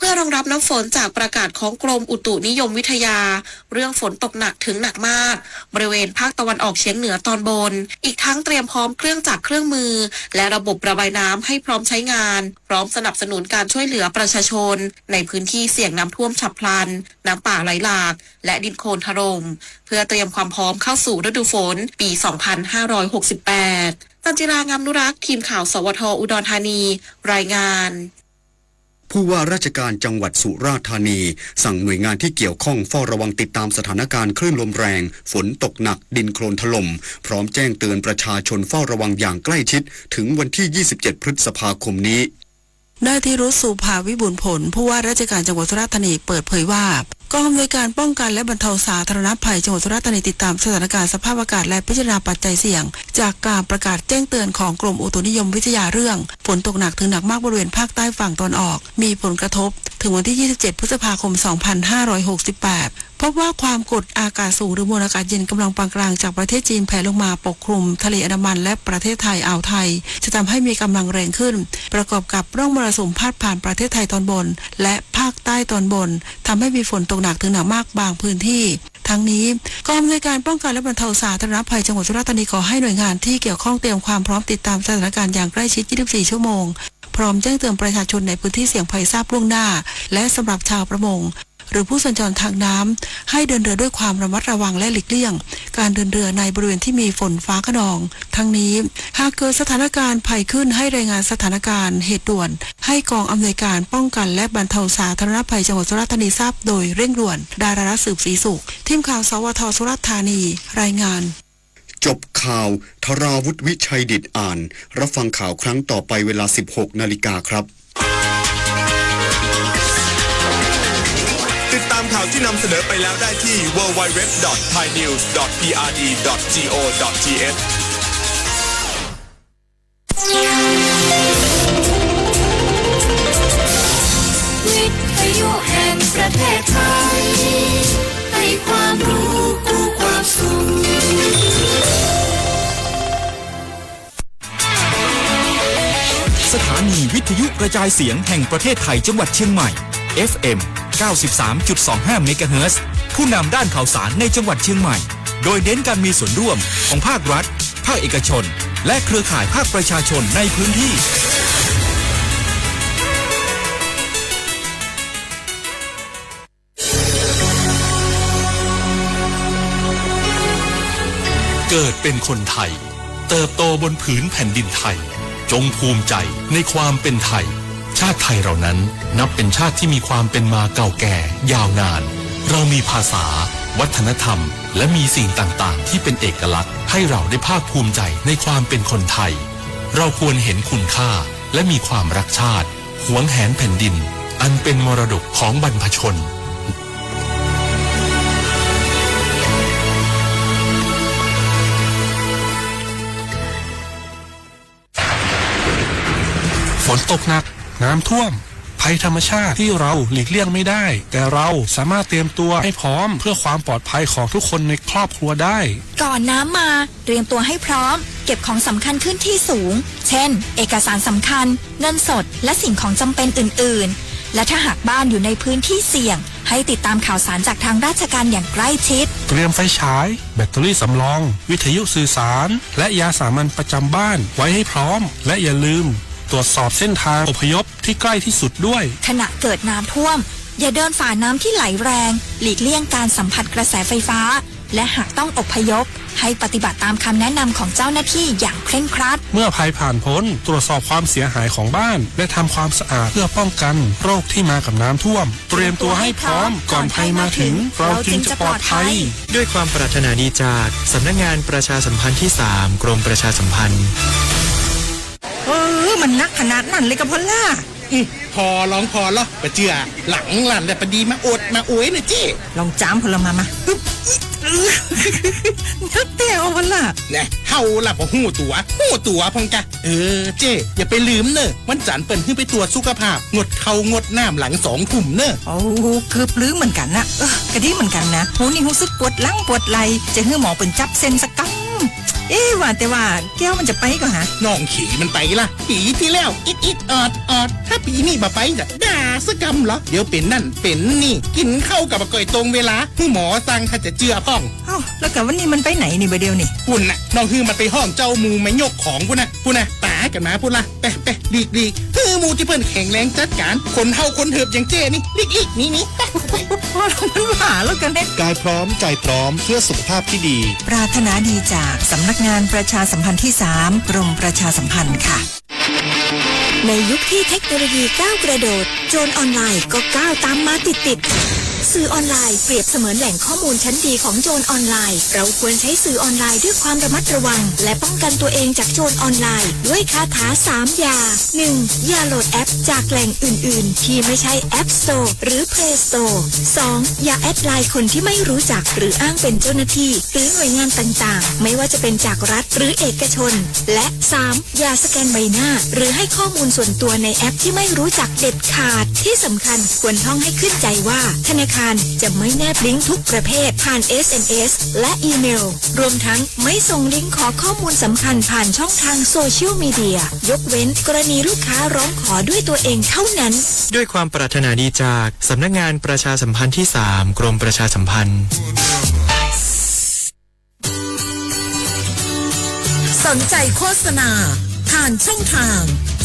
พื่อรองรับน้ำฝนจากประกาศของกรมอุตุนิยมวิทยาเรื่องฝนตกหนักถึงหนักมากบริเวณภาคตะวันออกเฉียงเหนือตอนบนอีกทั้งเตรียมพร้อมเครื่องจักรเครื่องมือและระบบระบายน้ำให้พร้อมใช้งานพร้อมสนับสนุนการช่วยเหลือประชาชนในพื้นที่เสี่ยงน้ำท่วมฉับพลันน้ำป่าไหลหลากและดินโคลนถล่มเพื่อเตรียมความพร้อมเข้าสู่ฤดูฝนปี 2568 จันจิรางามนุรักษ์ทีมข่าวสวท.อุดรธานีรายงานผู้ว่าราชการจังหวัดสุราษฎร์ธานีสั่งหน่วยงานที่เกี่ยวข้องเฝ้าระวังติดตามสถานการณ์คลื่นลมแรงฝนตกหนักดินโคลนถล่มพร้อมแจ้งเตือนประชาชนเฝ้าระวังอย่างใกล้ชิดถึงวันที่ 27 พฤษภาคมนี้นายธีรุษ สุภาวิบูลย์ผลผู้ว่าราชการจังหวัดสุราษฎร์ธานีเปิดเผยว่ากองอำนวยการป้องกันและบรรเทาสาธารณภัยจังหวัดสุราษฎร์ธานีติดตามสถานการณ์สภาพอากาศและพิจารณาปัจจัยเสี่ยงจากการประกาศแจ้งเตือนของกรมอุตุนิยมวิทยาเรื่องฝนตกหนักถึงหนักมากบริเวณภาคใต้ฝั่งตะวันออกมีผลกระทบถึงวันที่ 27 พฤษภาคม 2568 พบว่าความกดอากาศสูงหรือมวลอากาศเย็นกำลังปานกลางจากประเทศจีนแผ่ลงมาปกคลุมทะเลอันดามันและประเทศไทยอ่าวไทยจะทำให้มีกำลังแรงขึ้นประกอบกับร่องมรสุมพาดผ่านประเทศไทยตอนบนและภาคใต้ตอนบนทำให้มีฝนตกหนักถึงหนักมากบางพื้นที่ทั้งนี้กองอำนวยการป้องกันและบรรเทาสาธารณภัยจังหวัดสุราษฎร์ธานีขอให้หน่วยงานที่เกี่ยวข้องเตรียมความพร้อมติดตามสถานการณ์อย่างใกล้ชิด 24 ชั่วโมงพร้อมแจ้งเตือนประชาชนในพื้นที่เสี่ยงภัยทราบล่วงหน้าและสำหรับชาวประมงหรือผู้สัญจรทางน้ำให้เดินเรือด้วยความระมัดระวังและหลีกเลี่ยงการเดินเรือในบริเวณที่มีฝนฟ้าคะนองทั้งนี้หากเกิดสถานการณ์ภัยขึ้นให้รายงานสถานการณ์เหตุด่วนให้กองอำนวยการป้องกันและบรรเทาสาธารณภัยจังหวัดสุราษฎร์ธานีทราบโดยเร่งด่วนดารารัตน์สืบศรีสุขทีมข่าวสวท.สุราษฎร์ธานีรายงานจบข่าวธราวุฒิวิชัยดิษฐ์อ่านรับฟังข่าวครั้งต่อไปเวลา 16 นาฬิกาครับติดตามข่าวที่นำเสนอไปแล้วได้ที่ www.thainews.prd.go.th วิทยุแห่งประเทศไทยให้ความรู้คู่ความสุขสถานีวิทยุกระจายเสียงแห่งประเทศไทยจังหวัดเชียงใหม่ FM 93.25 เมกะเฮิรตซ์ผู้นำด้านข่าวสารในจังหวัดเชียงใหม่โดยเน้นการมีส่วนร่วมของภาครัฐภาคเอกชนและเครือข่ายภาคประชาชนในพื้นที่เกิดเป็นคนไทยเติบโตบนผืนแผ่นดินไทยจงภูมิใจในความเป็นไทยชาติไทยเรานั้นนับเป็นชาติที่มีความเป็นมาเก่าแก่ยาวนานเรามีภาษาวัฒนธรรมและมีสิ่งต่างๆที่เป็นเอกลักษณ์ให้เราได้ภาคภูมิใจในความเป็นคนไทยเราควรเห็นคุณค่าและมีความรักชาติหวงแหนแผ่นดินอันเป็นมรดกของบรรพชนฝนตกหนักน้ำท่วมภัยธรรมชาติที่เราหลีกเลี่ยงไม่ได้แต่เราสามารถเตรียมตัวให้พร้อมเพื่อความปลอดภัยของทุกคนในครอบครัวได้ก่อนน้ำมาเตรียมตัวให้พร้อมเก็บของสำคัญขึ้นที่สูงเช่นเอกสารสำคัญเงินสดและสิ่งของจำเป็นอื่นๆและถ้าหากบ้านอยู่ในพื้นที่เสี่ยงให้ติดตามข่าวสารจากทางราชการอย่างใกล้ชิดเตรียมไฟฉายแบตเตอรี่สำรองวิทยุสื่อสารและยาสามัญประจำบ้านไว้ให้พร้อมและอย่าลืมตรวจสอบเส้นทางอพยพที่ใกล้ที่สุดด้วยขณะเกิดน้ำท่วมอย่าเดินฝ่าน้ำที่ไหลแรงหลีกเลี่ยงการสัมผัสกระแสไฟฟ้าและหากต้องอพยพให้ปฏิบัติตามคำแนะนำของเจ้าหน้าที่อย่างเคร่งครัดเมื่อภัยผ่านพ้นตรวจสอบความเสียหายของบ้านและทำความสะอาดเพื่อป้องกันโรคที่มากับน้ำท่วมเตรียมตัวให้พร้อมก่อนภัยมาถึงเราจึงจะปลอดภัยด้วยความปรารถนาดีจากสำนักงานประชาสัมพันธ์ที่ 3 กรมประชาสัมพันธ์มันนักขนาดนั้นเลยกับพ่อล่าพอร้องพอเหรอปะเจือหลังหลันแต่ปะดีมาอดมาอวยหน่อยเจ้ลองจ้ำพลมาทักเตี้ยเอาพ่อล่าเนี่ยเฮาหลับหูตัวพองกะเจ้อย่าไปลืมเนอะวันจันทร์เปิ่นขึ้นไปตรวจสุขภาพงดเขางดน้ำหลัง2 ทุ่มเนอะโอ้เกือบลืมเหมือนกันนะกะดีเหมือนกันนะหูนี่รู้สึกปวดหลังปวดไหล่จะให้หมอเป็นจับเส้นสักกั๊ ว่าแต่ว่าแก้วมันจะไปก็หาน้องขี่มันไปละปีที่แล้วอิดออดถ้าปีนี้บ่ไปจะด่าสกรรมเหรอเดี๋ยวเป็นนั่นเป็นนี่กินเข้ากับก่อยตรงเวลาผู้หมอสั่งถ้าจะเจือพ้องเอ้าแล้วกับวันนี้มันไปไหนนี่บ่เดียวนี่ปุ่นน่ะน้องฮือมันไปห้องเจ้ามูไม่ยกของปุ่นน่ะตากันมาปุ่นละไปดีฮือมูที่เพิ่นแข็งแรงจัดการคนเฮาคนเถิบอย่างเจ้นี่ลิกนี่มันหาแล้วกันเด้กายพร้อมใจพร้อมเพื่อสุขภาพที่ดีปรารถนาดีจากสำนักงานประชาสัมพันธ์ที่3กรมประชาสัมพันธ์ค่ะในยุคที่เทคโนโลยีก้าวกระโดดโจรออนไลน์ก็ก้าวตามมาติดสื่อออนไลน์เปรียบเสมือนแหล่งข้อมูลชั้นดีของโจรออนไลน์เราควรใช้สื่อออนไลน์ด้วยความระมัดระวังและป้องกันตัวเองจากโจรออนไลน์ด้วยคาถา3อย่า 1. อย่าโหลดแอปจากแหล่งอื่นๆที่ไม่ใช่ App Store หรือ Play Store 2. อย่าแอดไลน์คนที่ไม่รู้จักหรืออ้างเป็นเจ้าหน้าที่หรือหน่วยงานต่างๆไม่ว่าจะเป็นจากรัฐหรือเอกชนและ 3. อย่าสแกนใบหน้าหรือให้ข้อมูลส่วนตัวในแอปที่ไม่รู้จักเด็ดขาดที่สำคัญควรท่องให้ขึ้นใจว่าธนาคารจะไม่แนบลิงก์ทุกประเภทผ่าน SMS และอีเมลรวมทั้งไม่ส่งลิงก์ขอข้อมูลสำคัญผ่านช่องทางโซเชียลมีเดียยกเว้นกรณีลูกค้าร้องขอด้วยตัวเองเท่านั้นด้วยความปรารถนาดีจากสำนักงานประชาสัมพันธ์ที่3กรมประชาสัมพันธ์สนใจโฆษณาผ่านช่องทาง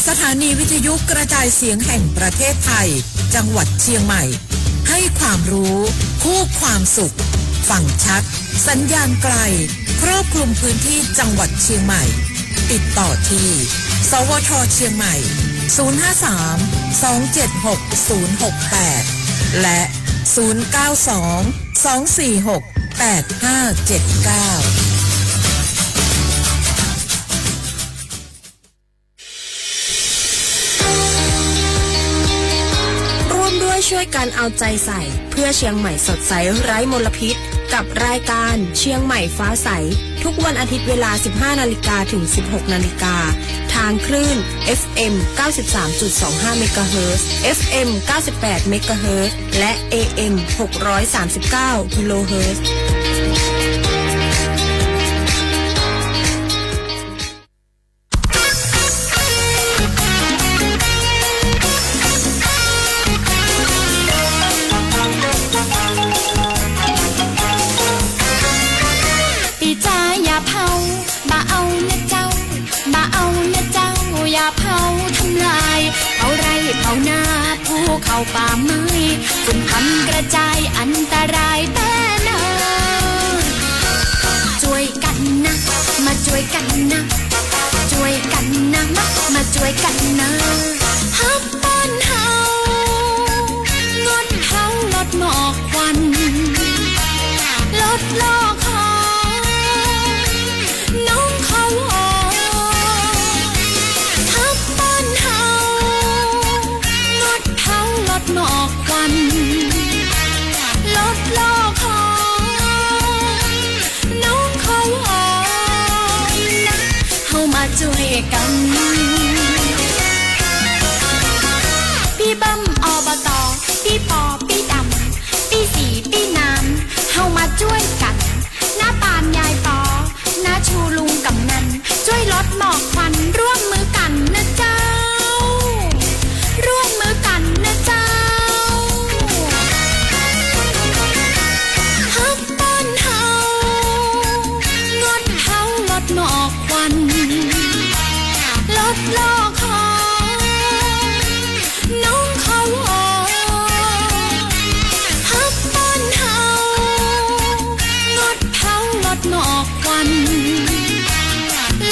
สถานีวิทยุกระจายเสียงแห่งประเทศไทยจังหวัดเชียงใหม่ให้ความรู้คู่ความสุขฟังชัดสัญญาณไกลครอบคลุมพื้นที่จังหวัดเชียงใหม่ติดต่อที่สวทเชียงใหม่053-276-068และ092-246-8579ช่วยกันเอาใจใส่เพื่อเชียงใหม่สดใสไร้มลพิษกับรายการเชียงใหม่ฟ้าใสทุกวันอาทิตย์เวลา 15 นาฬิกาถึง 16 นาฬิกาทางคลื่น FM 93.25 เมกะเฮิรตซ์ FM 98 เมกะเฮิรตซ์และ AM 639 กิโลเฮิรตซ์เอาหน้าภูเขาป่าไม้ฝุ่นพันกระจายอันตรายแต่เนิ่นช่วยกันนะมาช่วยกันนะช่วยกันนะมาช่วยกันนะฮับบ้านเฮางดเผาลดหมอกควันลดโลกของน้องเขาหมอกควันลดโลกของน้องเขานะเฮามาช่วยกันพี่เบิ้มอบต.พี่ปอพี่ดำพี่สีพี่น้ำเฮามาช่วยกันน้าปานยายปอน้าชูลุงกำนันช่วยลดหมอกควันร่วมมือกันนะเจ้าร่วมมือกันนะเจ้าหมอกควันลดโลกของน้องเขาฮับบ้านเฮางดเผาลดหมอกควัน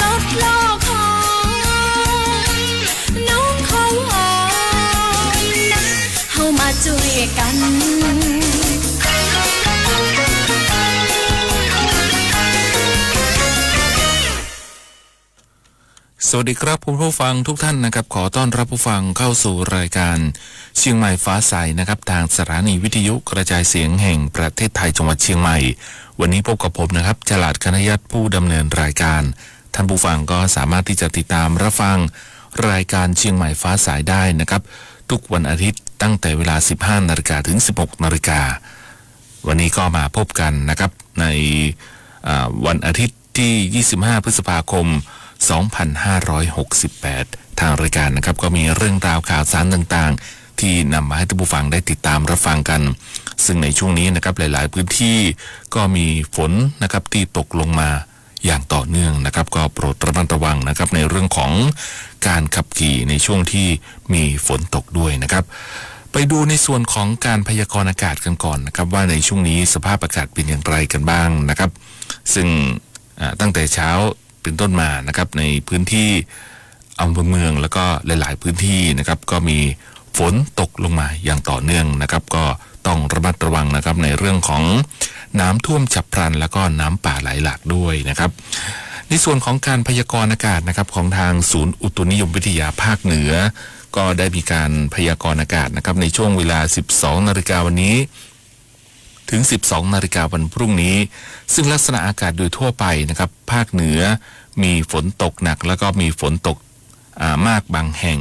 ลดโลกของน้องเขานะเฮามาช่วยกันสวัสดีครับคุณผู้ฟังทุกท่านนะครับขอต้อนรับผู้ฟังเข้าสู่รายการเชียงใหม่ฟ้าใสนะครับทางสถานีวิทยุกระจายเสียงแห่งประเทศไทยจังหวัดเชียงใหม่วันนี้พบกับผมนะครับจลัดคณยัตผู้ดำเนินรายการท่านผู้ฟังก็สามารถที่จะติดตามรับฟังรายการเชียงใหม่ฟ้าใสได้นะครับทุกวันอาทิตย์ตั้งแต่เวลา 15 นาฬิกาถึง 16 นาฬิกาวันนี้ก็มาพบกันนะครับในวันอาทิตย์ ที่ 25 พฤษภาคม 2568 ทางรายการนะครับก็มีเรื่องราวข่าวสารต่างๆที่นำมาให้ท่านผู้ฟังได้ติดตามรับฟังกันซึ่งในช่วงนี้นะครับหลายๆพื้นที่ก็มีฝนนะครับที่ตกลงมาอย่างต่อเนื่องนะครับก็โปรดระมัดระวังนะครับในเรื่องของการขับขี่ในช่วงที่มีฝนตกด้วยนะครับไปดูในส่วนของการพยากรณ์อากาศกันก่อนนะครับว่าในช่วงนี้สภาพอากาศเป็นอย่างไรกันบ้างนะครับซึ่งตั้งแต่เช้าเป็นต้นมานะครับในพื้นที่อำเภอเมืองแล้วก็หลายๆพื้นที่นะครับก็มีฝนตกลงมาอย่างต่อเนื่องนะครับก็ต้องระมัดระวังนะครับในเรื่องของน้ำท่วมฉับพลันแล้วก็น้ำป่าไหลหลากด้วยนะครับในส่วนของการพยากรณ์อากาศนะครับของทางศูนย์อุตุนิยมวิทยาภาคเหนือก็ได้มีการพยากรณ์อากาศนะครับในช่วงเวลา 12 นาฬิกาวันนี้ถึง 12 นาฬิกาวันพรุ่งนี้ซึ่งลักษณะอากาศโดยทั่วไปนะครับภาคเหนือมีฝนตกหนักแล้วก็มีฝนตกมากบางแห่ง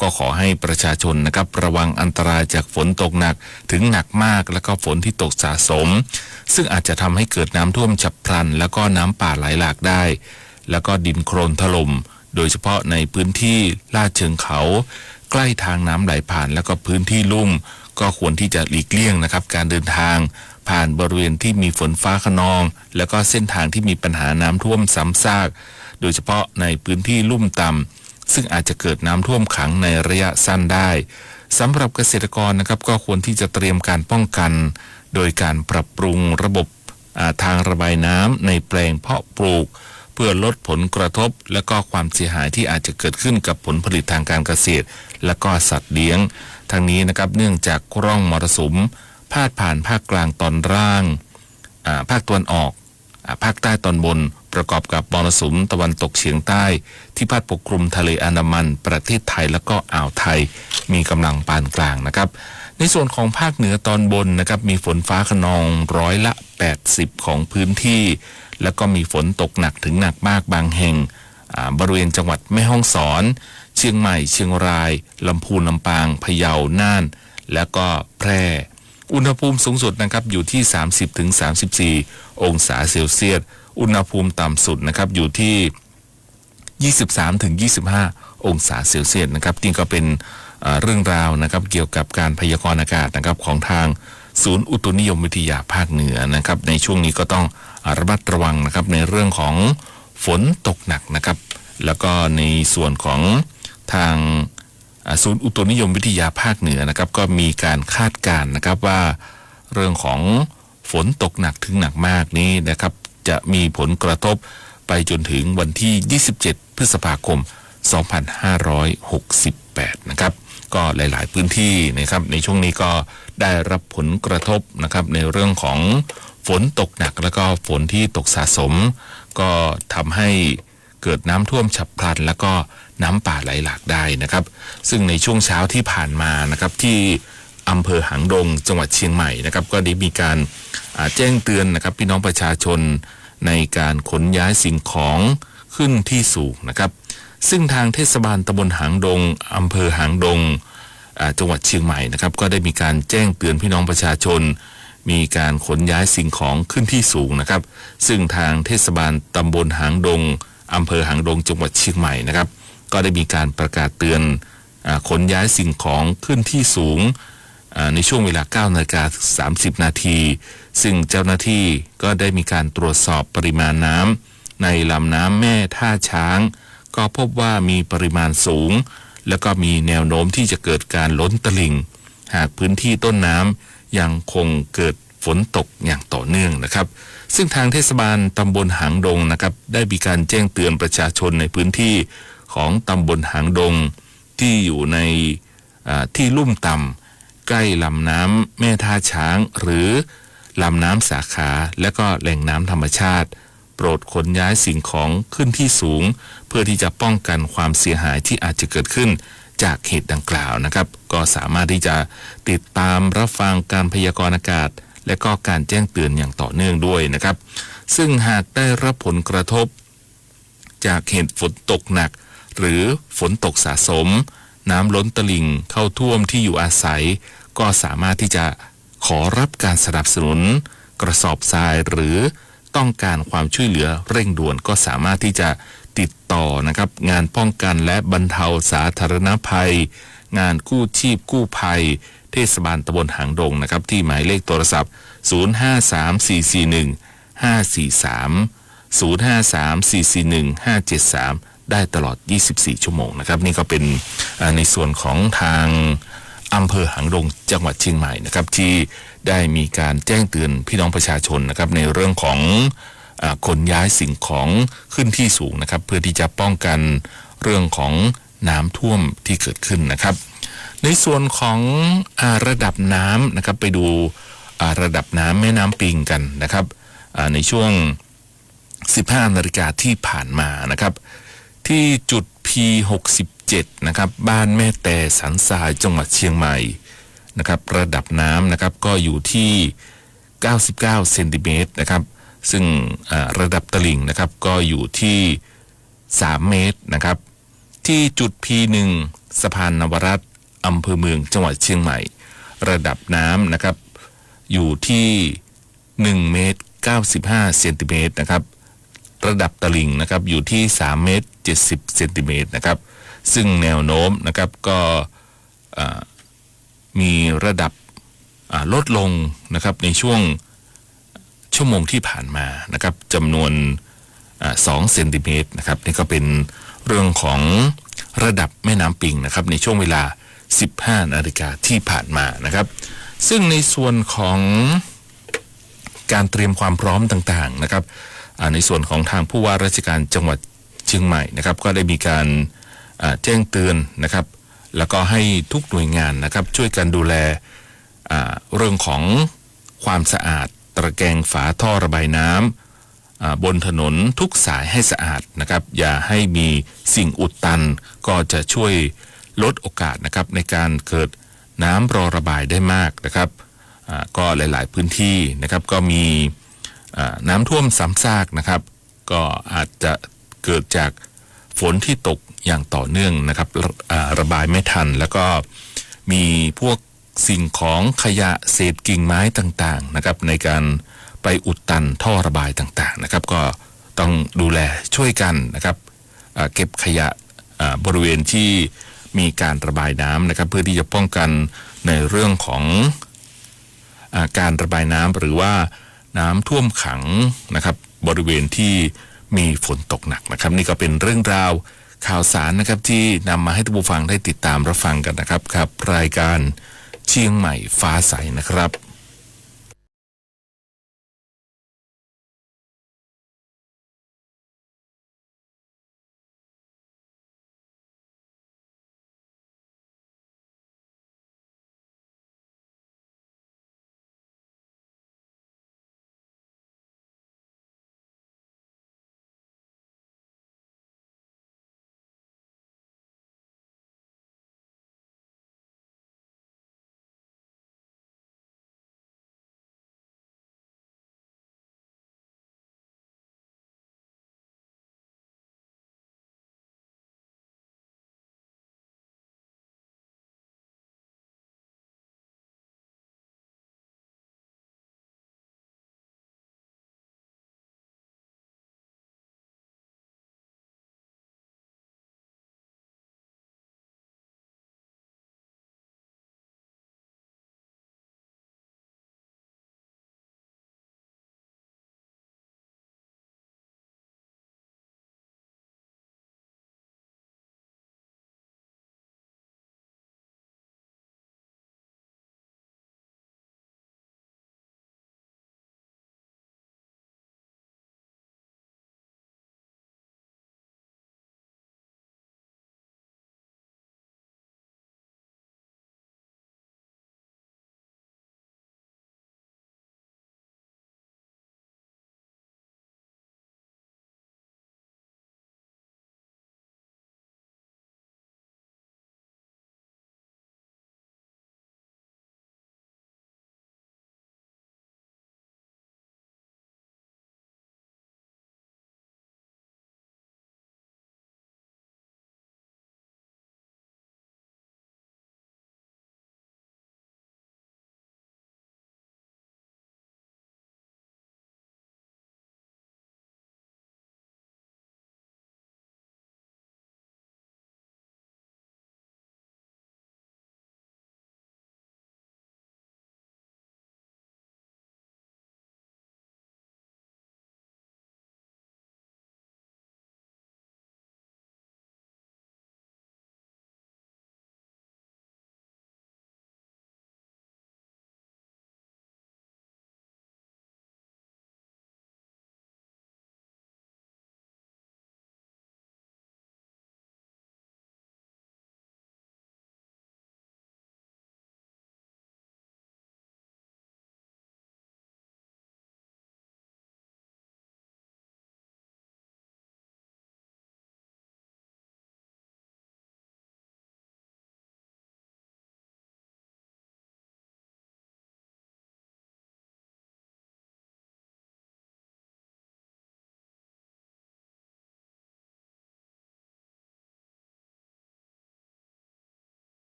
ก็ขอให้ประชาชนนะครับระวังอันตรายจากฝนตกหนักถึงหนักมากแล้วก็ฝนที่ตกสะสมซึ่งอาจจะทำให้เกิดน้ำท่วมฉับพลันแล้วก็น้ำป่าไหลหลากได้แล้วก็ดินโคลนถล่มโดยเฉพาะในพื้นที่ลาดเชิงเขาใกล้ทางน้ำไหลผ่านแล้วก็พื้นที่ลุ่มก็ควรที่จะหลีกเลี่ยงนะครับการเดินทางผ่านบริเวณที่มีฝนฟ้าคะนองแล้วก็เส้นทางที่มีปัญหาน้ำท่วมซ้ำซากโดยเฉพาะในพื้นที่ลุ่มต่ำซึ่งอาจจะเกิดน้ำท่วมขังในระยะสั้นได้สำหรับเกษตรกรนะครับก็ควรที่จะเตรียมการป้องกันโดยการปรับปรุงระบบทางระบายน้ำในแปลงเพาะปลูกเพื่อลดผลกระทบและก็ความเสียหายที่อาจจะเกิดขึ้นกับผลผลิตทางการเกษตรและก็สัตว์เลี้ยงทางนี้นะครับเนื่องจากร่องมรสุมพาดผ่านภาคกลางตอนล่างภาคตะวันออกภาคใต้ตอนบนประกอบกับมรสุมตะวันตกเฉียงใต้ที่พัดปกคลุมทะเลอันดามันประเทศไทยแล้วก็อ่าวไทยมีกำลังปานกลางนะครับในส่วนของภาคเหนือตอนบนนะครับมีฝนฟ้าคะนอง80%ของพื้นที่แล้วก็มีฝนตกหนักถึงหนักมากบางแห่งบริเวณจังหวัดแม่ฮ่องสอนเชียงใหม่เชียงรายลำพูนลำปางพะเยาน่านแล้วก็แพร่อุณหภูมิสูงสุดนะครับอยู่ที่ 30-34 องศาเซลเซียสอุณหภูมิต่ำสุดนะครับอยู่ที่ 23-25 องศาเซลเซียสนะครับนี่ก็เป็นเรื่องราวนะครับเกี่ยวกับการพยากรณ์อากาศนะครับของทางศูนย์อุตุนิยมวิทยาภาคเหนือนะครับในช่วงนี้ก็ต้องระมัดระวังนะครับในเรื่องของฝนตกหนักนะครับแล้วก็ในส่วนของทางศูนย์อุตุนิยมวิทยาภาคเหนือนะครับก็มีการคาดการณ์นะครับว่าเรื่องของฝนตกหนักถึงหนักมากนี้นะครับจะมีผลกระทบไปจนถึงวันที่ 27 พฤษภาคม 2568 นะครับก็หลายๆพื้นที่นะครับในช่วงนี้ก็ได้รับผลกระทบนะครับในเรื่องของฝนตกหนักแล้วก็ฝนที่ตกสะสมก็ทำให้เกิดน้ำท่วมฉับพลันแล้วก็น้ำป่าไหลหลากได้นะครับซึ่งในช่วงเช้าที่ผ่านมานะครับที่อำเภอหางดงจังหวัดเชียงใหม่นะครับก็ได้มีการแจ้งเตือนนะครับพี่น้องประชาชนในการขนย้ายสิ่งของขึ้นที่สูงนะครับซึ่งทางเทศบาลตำบลหางดงอำเภอหางดงจังหวัดเชียงใหม่นะครับก็ได้มีการแจ้งเตือนพี่น้องประชาชนมีการขนย้ายสิ่งของขึ้นที่สูงนะครับซึ่งทางเทศบาลตำบลหางดงอำเภอหางดงจังหวัดเชียงใหม่นะครับก็ได้มีการประกาศเตือนขนย้ายสิ่งของขึ้นที่สูงในช่วงเวลา 9:30 นาทีซึ่งเจ้าหน้าที่ก็ได้มีการตรวจสอบปริมาณน้ำในลำน้ำแม่ท่าช้างก็พบว่ามีปริมาณสูงแล้วก็มีแนวโน้มที่จะเกิดการล้นตลิ่งหากพื้นที่ต้นน้ำยังคงเกิดฝนตกอย่างต่อเนื่องนะครับซึ่งทางเทศบาลตำบลหางดงนะครับได้มีการแจ้งเตือนประชาชนในพื้นที่ของตำบลหางดงที่อยู่ในที่ลุ่มต่ำใกล้ลำน้ำแม่ท่าช้างหรือลำน้ำสาขาและก็แหล่งน้ำธรรมชาติโปรดขนย้ายสิ่งของขึ้นที่สูงเพื่อที่จะป้องกันความเสียหายที่อาจจะเกิดขึ้นจากเหตุดังกล่าวนะครับก็สามารถที่จะติดตามรับฟังการพยากรณ์อากาศและก็การแจ้งเตือนอย่างต่อเนื่องด้วยนะครับซึ่งหากได้รับผลกระทบจากเหตุฝนตกหนักหรือฝนตกสะสมน้ำล้นตลิ่งเข้าท่วมที่อยู่อาศัยก็สามารถที่จะขอรับการสนับสนุนกระสอบทรายหรือ ต้องการความช่วยเหลือเร่งด่วนก็สามารถที่จะติดต่อนะครับงานป้องกันและบรรเทาสาธารณภัยงานกู้ชีพกู้ภัยเทศบาลตำบลหางดงนะครับที่หมายเลขโทรศัพท์05344154430534415573ได้ตลอด24ชั่วโมงนะครับนี่ก็เป็นในส่วนของทางอำเภอหางดงจังหวัดเชียงใหม่นะครับที่ได้มีการแจ้งเตือนพี่น้องประชาชนนะครับในเรื่องของขนย้ายสิ่งของขึ้นที่สูงนะครับเพื่อที่จะป้องกันเรื่องของน้ำท่วมที่เกิดขึ้นนะครับในส่วนของระดับน้ำนะครับไปดูระดับน้ำแม่น้ำปิงกันนะครับในช่วง 15 นาฬิกาที่ผ่านมานะครับที่จุด P67 นะครับบ้านแม่แต่สันทรายจังหวัดเชียงใหม่นะครับระดับน้ำนะครับก็อยู่ที่99เซนติเมตรนะครับซึ่งระดับตลิ่งนะครับก็อยู่ที่3เมตรนะครับที่จุด P1 สะพานนวรัตน์อำเภอเมืองจังหวัดเชียงใหม่ระดับน้ำนะครับอยู่ที่1เมตร95เซนติเมตรนะครับระดับตลิ่งนะครับอยู่ที่3เมตร70เซนติเมตรนะครับซึ่งแนวโน้มนะครับก็มีระดับลดลงนะครับในช่วงชั่วโมงที่ผ่านมานะครับจำนวน2เซนติเมตรนะครับนี่ก็เป็นเรื่องของระดับแม่น้ำปิงนะครับในช่วงเวลา 15 นาฬิกาที่ผ่านมานะครับซึ่งในส่วนของการเตรียมความพร้อมต่างๆนะครับในส่วนของทางผู้ว่าราชการจังหวัดเชียงใหม่นะครับก็ได้มีการแจ้งเตือนนะครับแล้วก็ให้ทุกหน่วยงานนะครับช่วยกันดูแลเรื่องของความสะอาดตะแกรงฝาท่อระบายน้ำบนถนนทุกสายให้สะอาดนะครับอย่าให้มีสิ่งอุดตันก็จะช่วยลดโอกาสนะครับในการเกิดน้ำรอระบายได้มากนะครับก็หลายๆพื้นที่นะครับก็มีน้ำท่วมซ้ำซากนะครับก็อาจจะเกิดจากฝนที่ตกอย่างต่อเนื่องนะครับระบายไม่ทันแล้วก็มีพวกสิ่งของขยะเศษกิ่งไม้ต่างๆนะครับในการไปอุดตันท่อระบายต่างๆนะครับก็ต้องดูแลช่วยกันนะครับเก็บขยะบริเวณที่มีการระบายน้ำนะครับเพื่อที่จะป้องกันในเรื่องของการระบายน้ำหรือว่าน้ำท่วมขังนะครับบริเวณที่มีฝนตกหนักนะครับนี่ก็เป็นเรื่องราวข่าวสารนะครับที่นำมาให้ท่านผู้ฟังได้ติดตามรับฟังกันนะครับกับรายการเชียงใหม่ฟ้าใสนะครับ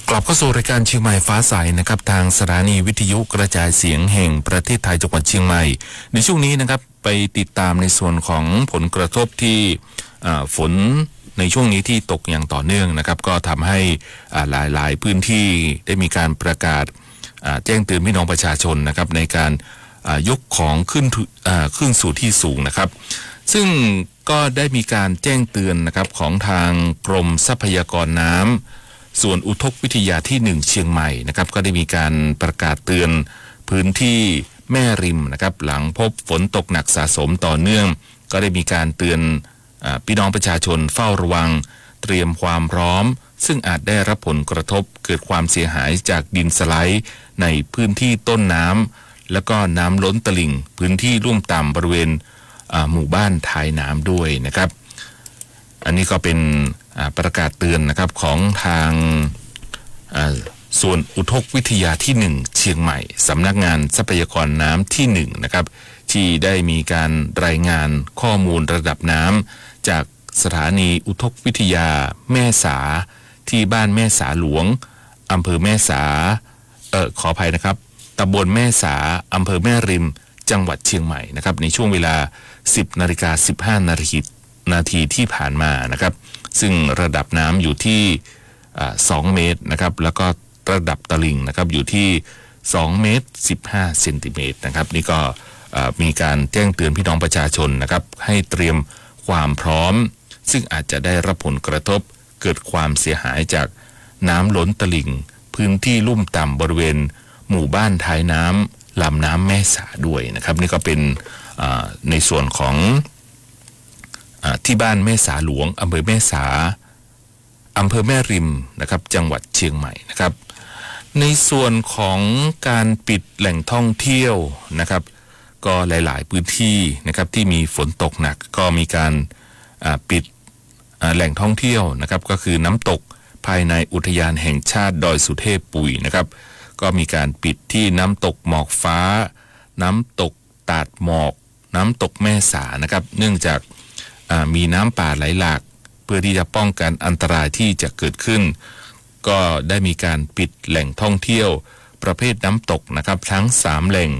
กลับเข้าสู่รายการเชียงใหม่ฟ้าใสนะครับทางสถานีวิทยุกระจายเสียงแห่งประเทศไทยจังหวัดเชียงใหม่ในช่วงนี้นะครับไปติดตามในส่วนของผลกระทบที่ฝนในช่วงนี้ที่ตกอย่างต่อเนื่องนะครับก็ทำให้หลายพื้นที่ได้มีการประกาศแจ้งเตือนพี่น้องประชาชนนะครับในการยกของขึ้นสู่ที่สูงนะครับซึ่งก็ได้มีการแจ้งเตือนนะครับของทางกรมทรัพยากรน้ำส่วนอุทกวิทยาที่1เชียงใหม่นะครับก็ได้มีการประกาศเตือนพื้นที่แม่ริมนะครับหลังพบฝนตกหนักสะสมต่อเนื่องก็ได้มีการเตือนพี่น้องประชาชนเฝ้าระวังเตรียมความพร้อมซึ่งอาจได้รับผลกระทบเกิดความเสียหายจากดินสไลด์ในพื้นที่ต้นน้ำแล้วก็น้ำล้นตลิ่งพื้นที่ลุ่มต่ำบริเวณหมู่บ้านท้ายน้ำด้วยนะครับอันนี้ก็เป็นประกาศเตือนนะครับของทางส่วนอุทกวิทยาที่1เชียงใหม่สำนักงานทรัพยากรน้ำที่1นะครับที่ได้มีการรายงานข้อมูลระดับน้ำจากสถานีอุทกวิทยาแม่สาที่บ้านแม่สาหลวงอำเภอแม่สาขออภัยนะครับตำบลแม่สาอำเภอแม่ริมจังหวัดเชียงใหม่นะครับในช่วงเวลา 10:15 นาทีที่ผ่านมานะครับซึ่งระดับน้ำอยู่ที่2 เมตรนะครับแล้วก็ระดับตลิ่งนะครับอยู่ที่2 เมตร 15 เซนติเมตรนะครับนี่ก็มีการแจ้งเตือนพี่น้องประชาชนนะครับให้เตรียมความพร้อมซึ่งอาจจะได้รับผลกระทบเกิดความเสียหายจากน้ำล้นตลิ่งพื้นที่ลุ่มต่ำบริเวณหมู่บ้านท้ายน้ำลำน้ำแม่สาด้วยนะครับนี่ก็เป็นในส่วนของที่บ้านแม่สาหลวงอำเภอแม่สาอำเภอแม่ริมนะครับจังหวัดเชียงใหม่นะครับในส่วนของการปิดแหล่งท่องเที่ยวนะครับก็หลายๆพื้นที่นะครับที่มีฝนตกหนักก็มีการปิดแหล่งท่องเที่ยวนะครับก็คือน้ำตกภายในอุทยานแห่งชาติดอยสุเทพปุ๋ยนะครับก็มีการปิดที่น้ำตกหมอกฟ้าน้ำตกตาดหมอกน้ำตกแม่สานะครับเนื่องจากมีน้ำป่าไหลหลากเพื่อที่จะป้องกันอันตรายที่จะเกิดขึ้นก็ได้มีการปิดแหล่งท่องเที่ยวประเภทน้ำตกนะครับทั้ง3แหล่ง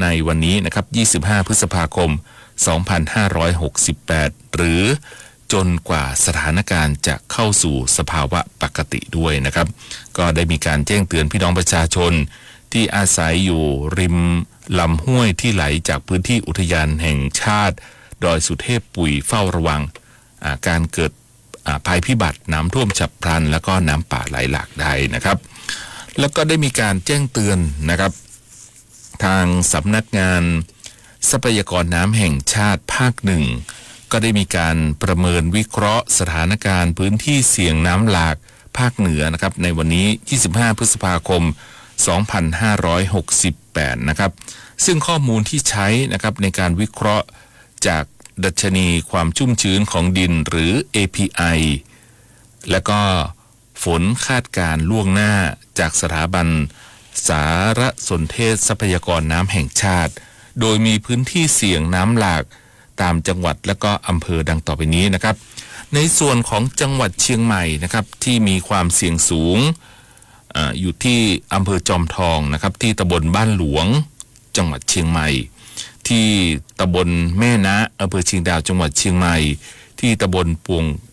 ในวันนี้นะครับ25 พฤษภาคม 2568 หรือจนกว่าสถานการณ์จะเข้าสู่สภาวะปกติด้วยนะครับก็ได้มีการแจ้งเตือนพี่น้องประชาชนที่อาศัยอยู่ริมลำห้วยที่ไหลจากพื้นที่อุทยานแห่งชาติดอยสุเทพปุ๋ยเฝ้าระวังการเกิดภัยพิบัติน้ำท่วมฉับพลันแล้วก็น้ำป่าไหลหลากได้นะครับแล้วก็ได้มีการแจ้งเตือนนะครับทางสำนักงานทรัพยากรน้ำแห่งชาติภาค1ก็ได้มีการประเมินวิเคราะห์สถานการณ์พื้นที่เสี่ยงน้ำหลากภาคเหนือนะครับในวันนี้25 พฤษภาคม 2568 นะครับซึ่งข้อมูลที่ใช้นะครับในการวิเคราะห์จากดัชนีความชุ่มชื้นของดินหรือ API และก็ฝนคาดการล่วงหน้าจากสถาบันสารสนเทศทรัพยากรน้ำแห่งชาติโดยมีพื้นที่เสี่ยงน้ำหลากตามจังหวัดและก็อำเภอดังต่อไปนี้นะครับในส่วนของจังหวัดเชียงใหม่นะครับที่มีความเสี่ยงสูงอยู่ที่อำเภอจอมทองนะครับที่ตำบลบ้านหลวงจังหวัดเชียงใหม่ที่ตำบลแม่นะอำเภอเชียงดาวจังหวัดเชียงใหม่ที่ตำบลโ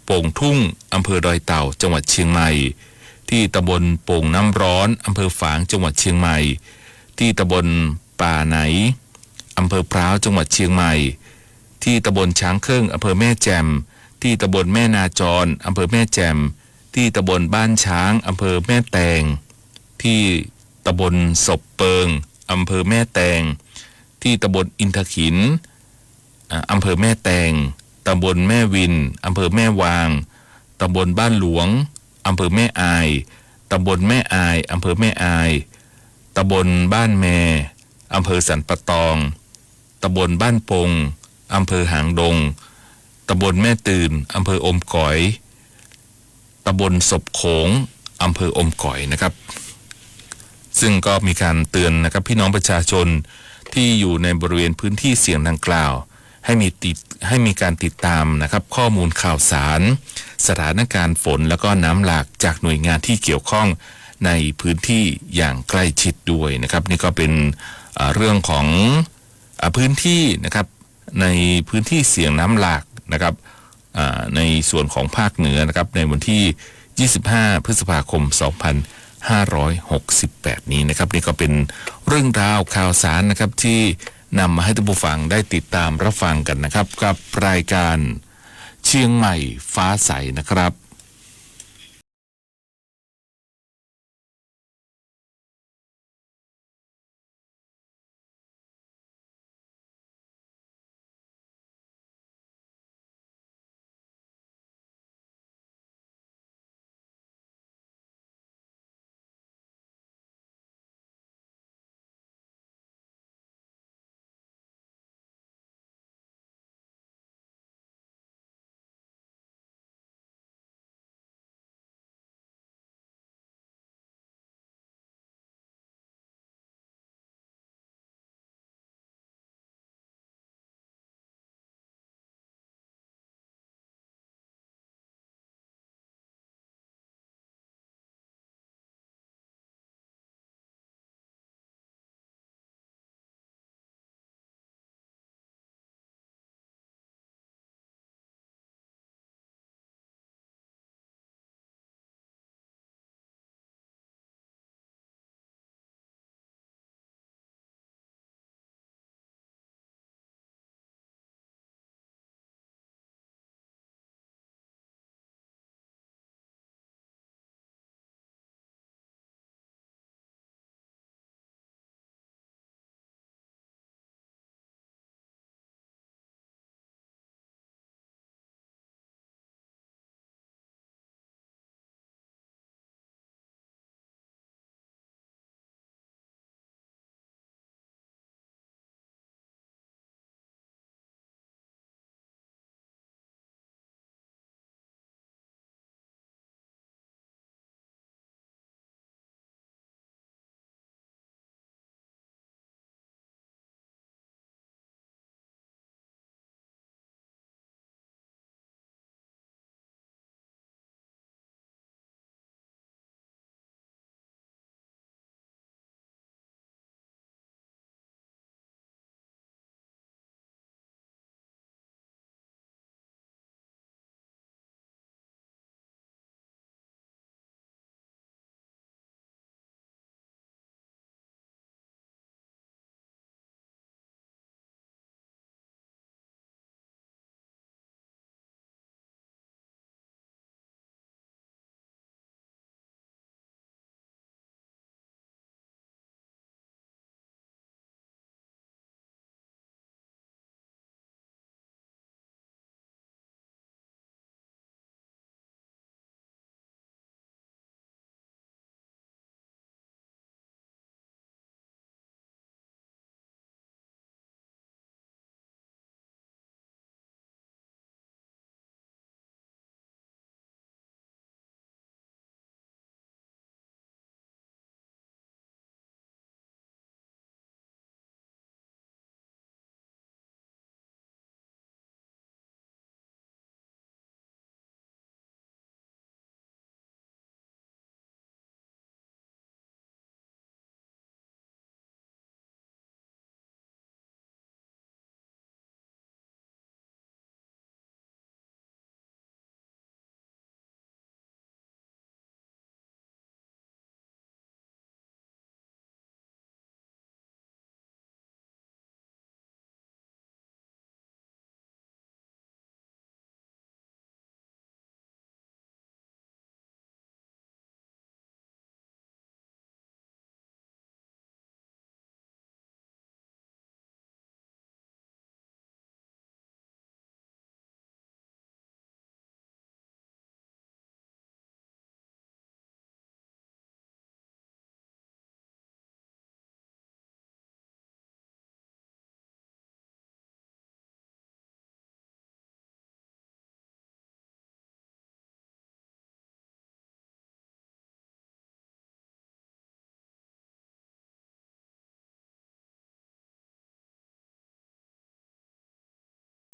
ป่งทุ่งอำเภอดอยเต่าจังหวัดเชียงใหม่ที่ตำบลโป่งน้ำร้อนอำเภอฝางจังหวัดเชียงใหม่ที่ตำบลป่าไหนอำเภอพร้าวจังหวัดเชียงใหม่ที่ตำบลช้างเครื่องอำเภอแม่แจ่มที่ตำบลแม่นาจรอำเภอแม่แจ่มที่ตำบลบ้านช้างอำเภอแม่แตงที่ตำบลศพเปิงอำเภอแม่แตงที่ตำบลอินทขินอำเภอแม่แตงตำบลแม่วินอำเภอแม่วางตำบลบ้านหลวงอำเภอแม่อายตำบลแม่อายอำเภอแม่อายตำบลบ้านแมอำเภอสันปะตองตำบลบ้านปงอำเภอหางดงตำบลแม่ตื่นอำเภออมก๋อยตำบลศพโขงอำเภออมก๋อยนะครับซึ่งก็มีการเตือนนะครับพี่น้องประชาชนที่อยู่ในบริเวณพื้นที่เสี่ยงดังกล่าวให้มีการติดตามนะครับข้อมูลข่าวสารสถานการณ์ฝนแล้วก็น้ำหลากจากหน่วยงานที่เกี่ยวข้อง ในพื้นที่อย่างใกล้ชิดด้วยนะครับนี่ก็เป็นเรื่องของพื้นที่นะครับในพื้นที่เสี่ยงน้ำหลากนะครับในส่วนของภาคเหนือนะครับในวันที่ 25 พฤษภาคม 2568 นี้นะครับนี่ก็เป็นเรื่องราวข่าวสารนะครับที่นำมาให้ท่านผู้ฟังได้ติดตามรับฟังกันนะครับกับรายการเชียงใหม่ฟ้าใสนะครับ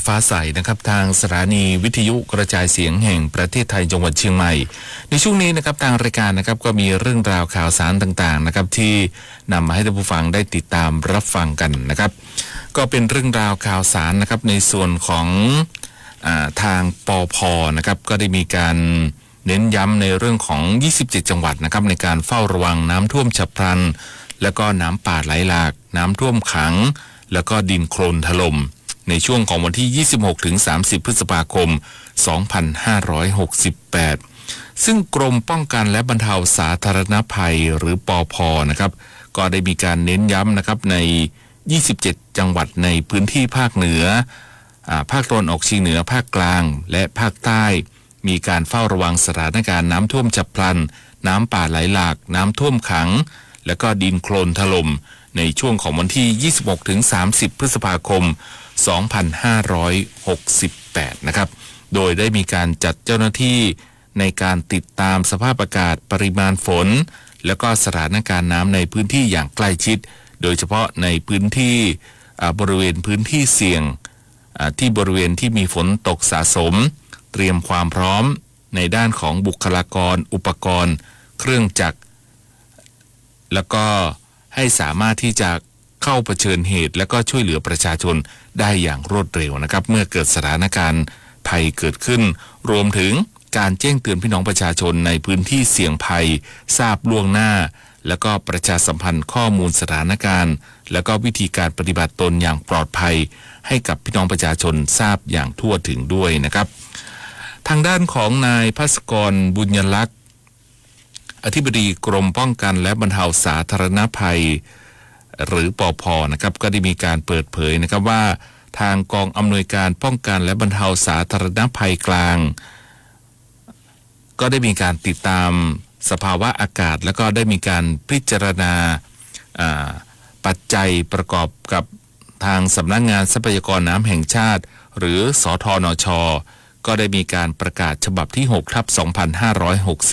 ฟ้าใสนะครับทางสถานีวิทยุกระจายเสียงแห่งประเทศไทยจังหวัดเชียงใหม่ในช่วงนี้นะครับทางรายการนะครับก็มีเรื่องราวข่าวสารต่างๆนะครับที่นำมาให้ท่านผู้ฟังได้ติดตามรับฟังกันนะครับก็เป็นเรื่องราวข่าวสารนะครับในส่วนของทางปพ.นะครับก็ได้มีการเน้นย้ำในเรื่องของ27จังหวัดนะครับในการเฝ้าระวังน้ำท่วมฉับพลันแล้วก็น้ำป่าไหลหลากน้ำท่วมขังแล้วก็ดินโคลนถล่มในช่วงของวันที่26ถึง30พฤษภาคม2568ซึ่งกรมป้องกันและบรรเทาสาธารณภัยหรือปพ.นะครับก็ได้มีการเน้นย้ำนะครับใน27จังหวัดในพื้นที่ภาคเหนือภาคตะวันออกเฉียงเหนือภาคกลางและภาคใต้มีการเฝ้าระวังสถานการณ์น้ำท่วมฉับพลันน้ำป่าไหลหลากน้ำท่วมขังและก็ดินโคลนถล่มในช่วงของวันที่26ถึง30พฤษภาคม2568นะครับโดยได้มีการจัดเจ้าหน้าที่ในการติดตามสภาพอากาศปริมาณฝนและก็สถานการณ์น้ำในพื้นที่อย่างใกล้ชิดโดยเฉพาะในพื้นที่บริเวณพื้นที่เสี่ยงที่บริเวณที่มีฝนตกสะสมเตรียมความพร้อมในด้านของบุคลากรอุปกรณ์เครื่องจักรแล้วก็ให้สามารถที่จะเข้าเผชิญเหตุและก็ช่วยเหลือประชาชนได้อย่างรวดเร็วนะครับเมื่อเกิดสถานการณ์ภัยเกิดขึ้นรวมถึงการแจ้งเตือนพี่น้องประชาชนในพื้นที่เสี่ยงภัยทราบล่วงหน้าแล้วก็ประชาสัมพันธ์ข้อมูลสถานการณ์แล้วก็วิธีการปฏิบัติตนอย่างปลอดภัยให้กับพี่น้องประชาชนทราบอย่างทั่วถึงด้วยนะครับทางด้านของนายภัสกรบุญยลักษณ์อธิบดีกรมป้องกันและบรรเทาสาธารณภัยหรือปพ.นะครับก็ได้มีการเปิดเผยนะครับว่าทางกองอำนวยการป้องกันและบรรเทาสาธารณภัยกลางก็ได้มีการติดตามสภาวะอากาศแล้วก็ได้มีการพิจารณาปัจจัยประกอบกับทางสำนักงานทรัพยากรน้ำแห่งชาติหรือสธนช.ก็ได้มีการประกาศฉบับที่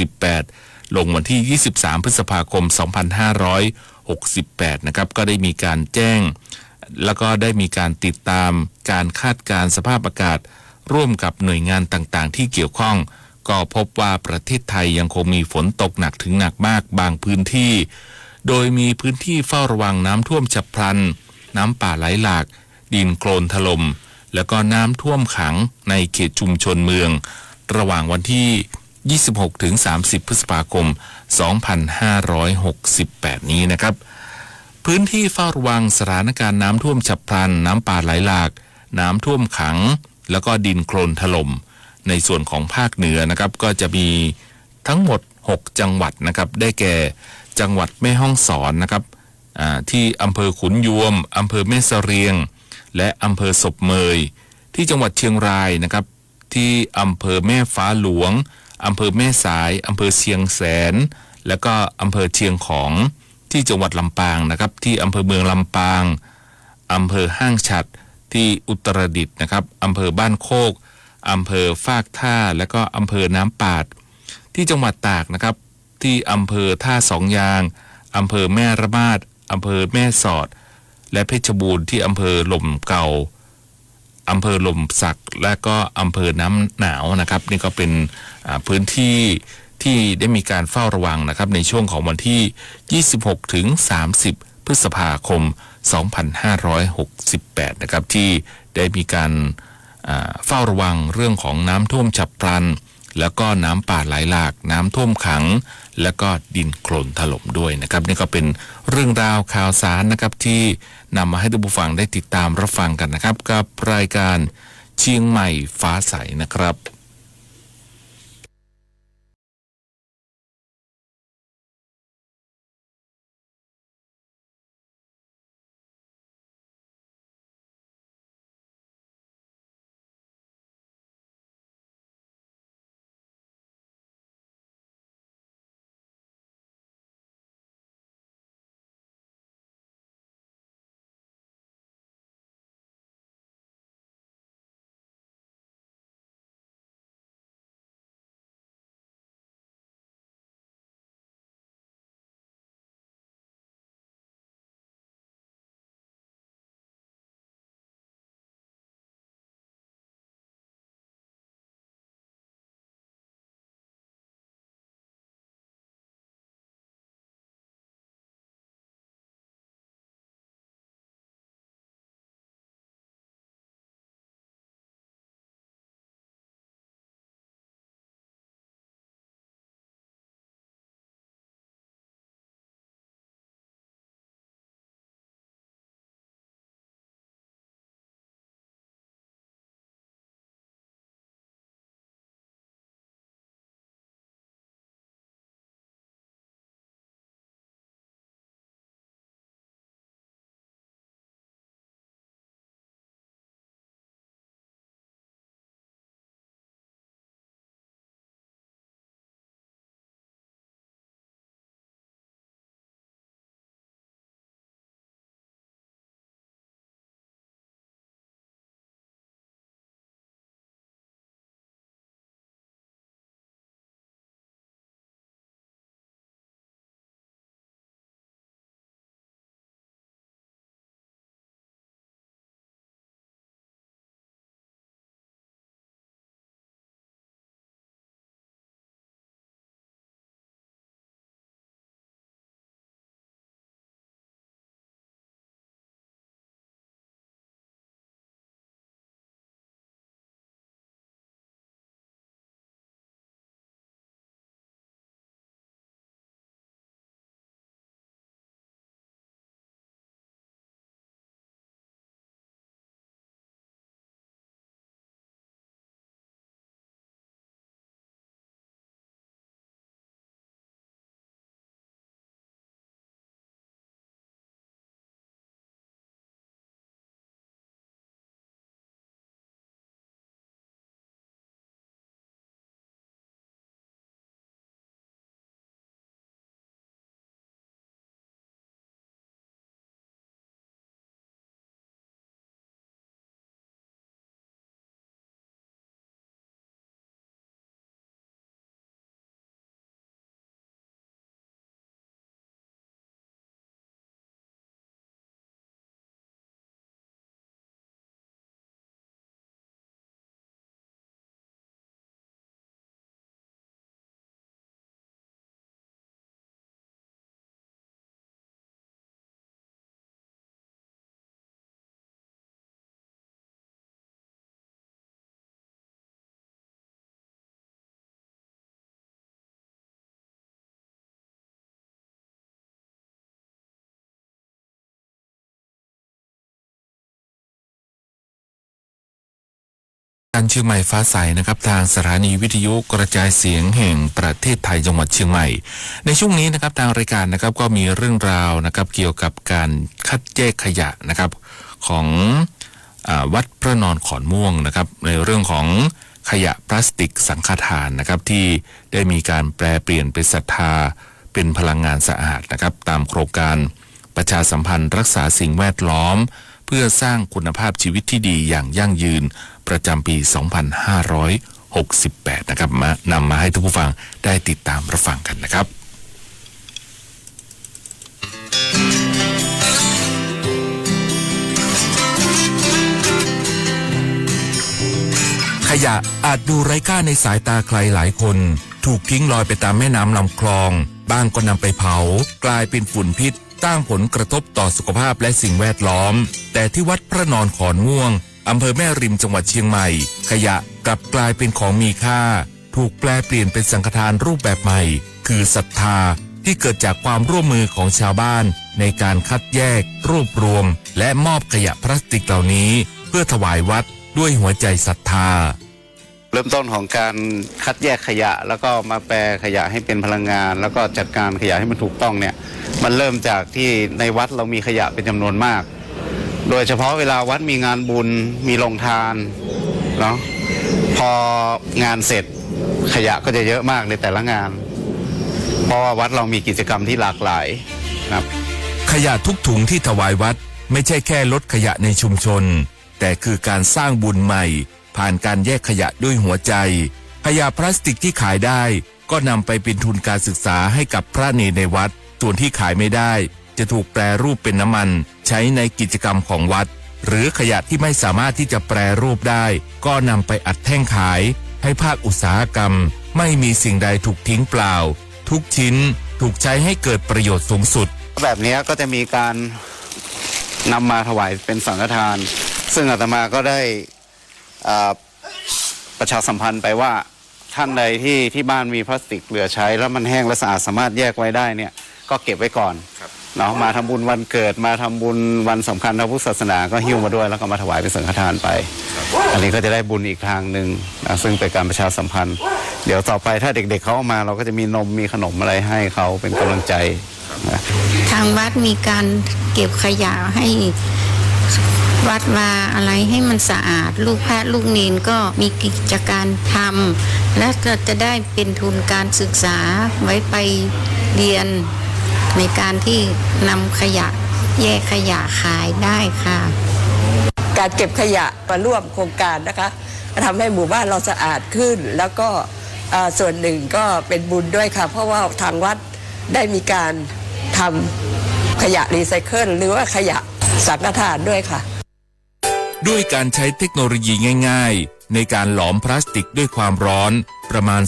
6/2568ลงวันที่23พฤษภาคม2568นะครับก็ได้มีการแจ้งแล้วก็ได้มีการติดตามการคาดการณ์สภาพอากาศร่วมกับหน่วยงานต่างๆที่เกี่ยวข้องก็พบว่าประเทศไทยยังคงมีฝนตกหนักถึงหนักมากบางพื้นที่โดยมีพื้นที่เฝ้าระวังน้ำท่วมฉับพลันน้ำป่าไหลหลากดินโคลนถล่มแล้วก็น้ำท่วมขังในเขตชุมชนเมืองระหว่างวันที่26ถึง30พฤษภาคม2568นี้นะครับพื้นที่เฝ้าระวังสถานการณ์น้ำท่วมฉับพลันน้ำป่าไหลหลากน้ำท่วมขังแล้วก็ดินโคลนถล่มในส่วนของภาคเหนือนะครับก็จะมีทั้งหมด6จังหวัดนะครับได้แก่จังหวัดแม่ฮ่องสอนนะครับที่อำเภอขุนยวมอำเภอแม่เสรียงและอำเภอศพเมยที่จังหวัดเชียงรายนะครับที่อำเภอแม่ฟ้าหลวงอำเภอแม่สายอำเภอเชียงแสนและก็อำเภอเชียงของที่จังหวัดลำปางนะครับที่อำเภอเมืองลำปางอำเภอห้างฉัตรที่อุตรดิตถ์นะครับอำเภอบ้านโคกอำเภอฟากท่าและก็อำเภอน้ำปาดที่จังหวัดตากนะครับที่อำเภอท่าสองยางอำเภอแม่ระมาดอำเภอแม่สอดและเพชรบูรณ์ที่อำเภอหล่มเก่าอำเภอหล่มสักและก็อำเภอน้ำหนาวนะครับนี่ก็เป็นพื้นที่ที่ได้มีการเฝ้าระวังนะครับในช่วงของวันที่26ถึง30พฤษภาคม2568นะครับที่ได้มีการเฝ้าระวังเรื่องของน้ำท่วมฉับพลันแล้วก็น้ำป่าไหลหลากน้ำท่วมขังแล้วก็ดินโคลนถล่มด้วยนะครับนี่ก็เป็นเรื่องราวข่าวสารนะครับที่นำมาให้ท่านผู้ฟังได้ติดตามรับฟังกันนะครับกับรายการเชียงใหม่ฟ้าใสนะครับ การเชียงใหม่ฟ้าใสนะครับทางสถานีวิทยุกระจายเสียงแห่งประเทศไทยจังหวัดเชียงใหม่ในช่วงนี้นะครับทางรายการนะครับก็มีเรื่องราวนะครับเกี่ยวกับการคัดแยกขยะนะครับของวัดพระนอนขอนม่วงนะครับในเรื่องของขยะพลาสติกสังฆทานนะครับที่ได้มีการแปลเปลี่ยนเป็นศรัทธาเป็นพลังงานสะอาดนะครับตามโครงการประชาสัมพันธ์รักษาสิ่งแวดล้อมเพื่อสร้างคุณภาพชีวิตที่ดีอย่างยั่งยืนประจำปี 2568 นะครับนำมาให้ทุกผู้ฟังได้ติดตามรับฟังกันนะครับขยะอาจดูไร้ค่าในสายตาใครหลายคนถูกทิ้งลอยไปตามแม่น้ำลำคลองบ้างก็นำไปเผากลายเป็นฝุ่นพิษสร้างผลกระทบต่อสุขภาพและสิ่งแวดล้อมแต่ที่วัดพระนอนขอนม่วงอำเภอแม่ริมจังหวัดเชียงใหม่ขยะกลับกลายเป็นของมีค่าถูกแปลเปลี่ยนเป็นสังฆทานรูปแบบใหม่คือศรัทธาที่เกิดจากความร่วมมือของชาวบ้านในการคัดแยกรวบรวมและมอบขยะพลาสติกเหล่านี้เพื่อถวายวัดด้วยหัวใจศรัทธาเริ่มต้นของการคัดแยกขยะแล้วก็มาแปลขยะให้เป็นพลังงานแล้วก็จัดการขยะให้มันถูกต้องเนี่ยมันเริ่มจากที่ในวัดเรามีขยะเป็นจำนวนมากโดยเฉพาะเวลาวัดมีงานบุญมีโรงทานเนาะพองานเสร็จขยะก็จะเยอะมากในแต่ละงานเพราะว่าวัดเรามีกิจกรรมที่หลากหลายนะครับขยะทุกถุงที่ถวายวัดไม่ใช่แค่ลดขยะในชุมชนแต่คือการสร้างบุญใหม่ผ่านการแยกขยะด้วยหัวใจขยะพลาสติกที่ขายได้ก็นำไปเป็นทุนการศึกษาให้กับพระเนรในวัดส่วนที่ขายไม่ได้จะถูกแปรรูปเป็นน้ำมันใช้ในกิจกรรมของวัดหรือขยะที่ไม่สามารถที่จะแปรรูปได้ก็นำไปอัดแท่งขายให้ภาคอุตสาหกรรมไม่มีสิ่งใดถูกทิ้งเปล่าทุกชิ้นถูกใช้ให้เกิดประโยชน์สูงสุดแบบนี้ก็จะมีการนำมาถวายเป็นสังฆทานซึ่งอาตมาก็ได้ประชาสัมพันธ์ไปว่าท่านใดที่บ้านมีพลาสติกเหลือใช้แล้วมันแห้งและสะอาดสามารถแยกไว้ได้เนี่ยก็เก็บไว้ก่อนเนาะมาทำบุญวันเกิดมาทำบุญวันสำคัญทางพุทธศาสนาก็หิ้วมาด้วยแล้วก็มาถวายเป็นสังฆทานไปอันนี้ก็จะได้บุญอีกทางหนึ่งนะซึ่งเป็นการประชาสัมพันธ์เดี๋ยวต่อไปถ้าเด็กๆเขาเอามาเราก็จะมีนมมีขนมอะไรให้เขาเป็นกำลังใจนะทางวัดมีการเก็บขยะให้วัดวาอะไรให้มันสะอาดลูกแพทย์ลูกเนนก็มีกิจการทำและก็จะได้เป็นทุนการศึกษาไว้ไปเรียนในการที่นำขยะแยกขยะขายได้ค่ะการเก็บขยะมาร่วมโครงการนะคะทำให้หมู่บ้านเราสะอาดขึ้นแล้วก็ส่วนหนึ่งก็เป็นบุญด้วยค่ะเพราะว่าทางวัดได้มีการทำขยะรีไซเคิลหรือว่าขยะสังฆทานด้วยค่ะด้วยการใช้เทคโนโลยีง่ายๆในการหลอมพลาสติกด้วยความร้อนประมาณ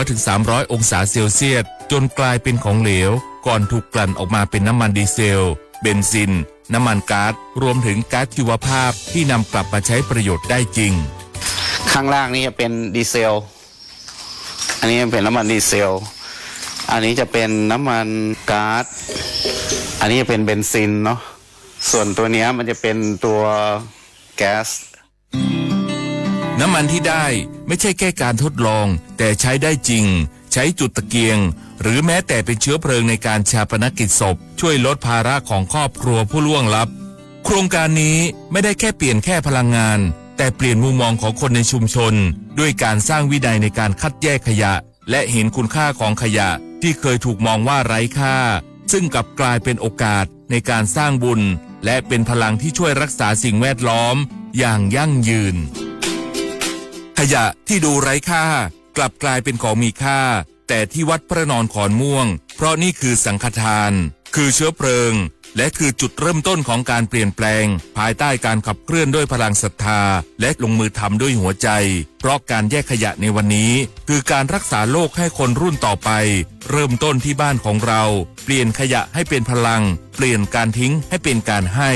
200-300 องศาเซลเซียสจนกลายเป็นของเหลวก่อนถูกกลั่นออกมาเป็นน้ำมันดีเซลเบนซินน้ำมันก๊าซรวมถึงก๊าซชีวภาพที่นำกลับมาใช้ประโยชน์ได้จริงข้างล่างนี่จะเป็นดีเซลอันนี้เป็นน้ำมันดีเซลอันนี้จะเป็นน้ำมันก๊าซอันนี้จะเป็นเบนซินเนาะส่วนตัวนี้มันจะเป็นตัวแก๊สน้ำมันที่ได้ไม่ใช่แค่การทดลองแต่ใช้ได้จริงใช้จุดตะเกียงหรือแม้แต่เป็นเชื้อเพลิงในการฌาปนกิจศพช่วยลดภาระของครอบครัวผู้ล่วงลับโครงการนี้ไม่ได้แค่เปลี่ยนแค่พลังงานแต่เปลี่ยนมุมมองของคนในชุมชนด้วยการสร้างวินัยในการคัดแยกขยะและเห็นคุณค่าของขยะที่เคยถูกมองว่าไร้ค่าซึ่งกลับกลายเป็นโอกาสในการสร้างบุญและเป็นพลังที่ช่วยรักษาสิ่งแวดล้อมอย่างยั่งยืนขยะที่ดูไร้ค่ากลับกลายเป็นของมีค่าแต่ที่วัดพระนอนขอนม่วงเพราะนี่คือสังฆทานคือเชื้อเพลิงและคือจุดเริ่มต้นของการเปลี่ยนแปลงภายใต้การขับเคลื่อนด้วยพลังศรัทธาและลงมือทำด้วยหัวใจเพราะการแยกขยะในวันนี้คือการรักษาโลกให้คนรุ่นต่อไปเริ่มต้นที่บ้านของเราเปลี่ยนขยะให้เป็นพลังเปลี่ยนการทิ้งให้เป็นการให้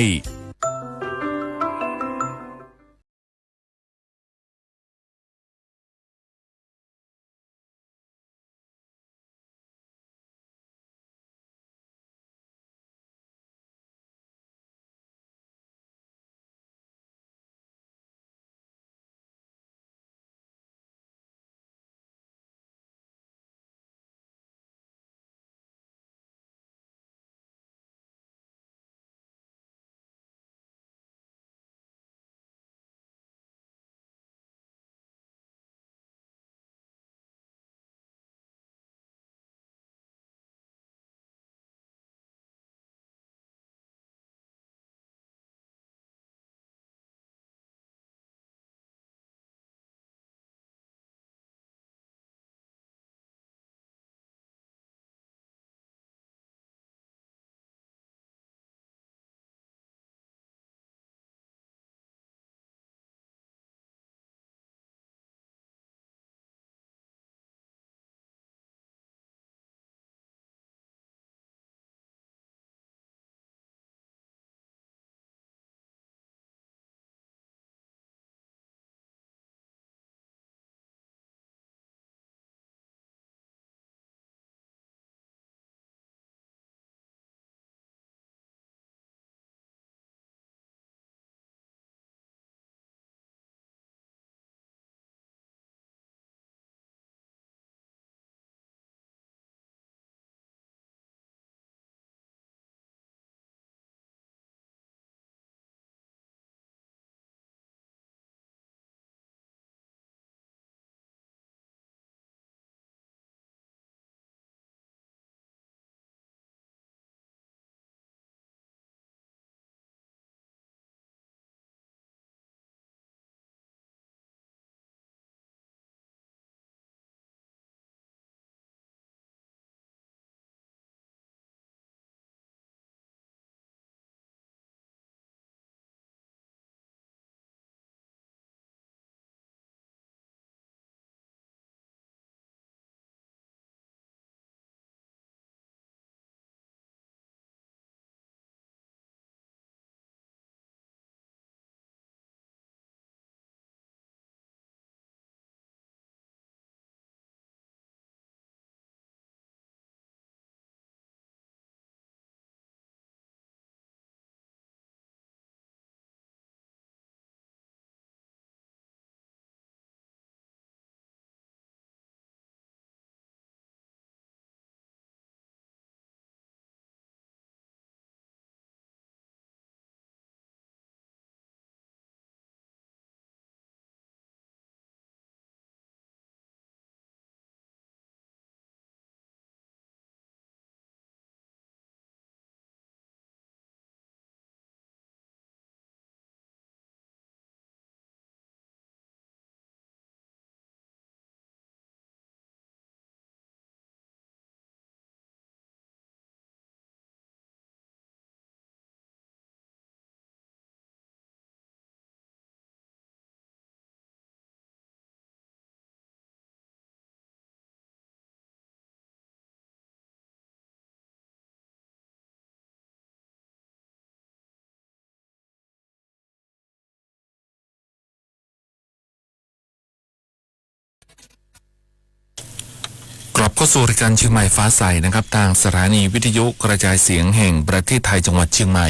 เข้าสู่รายการเชียงใหม่ฟ้าใสนะครับทางสถานีวิทยุกระจายเสียงแห่งประเทศไทยจังหวัดเชียงใหม่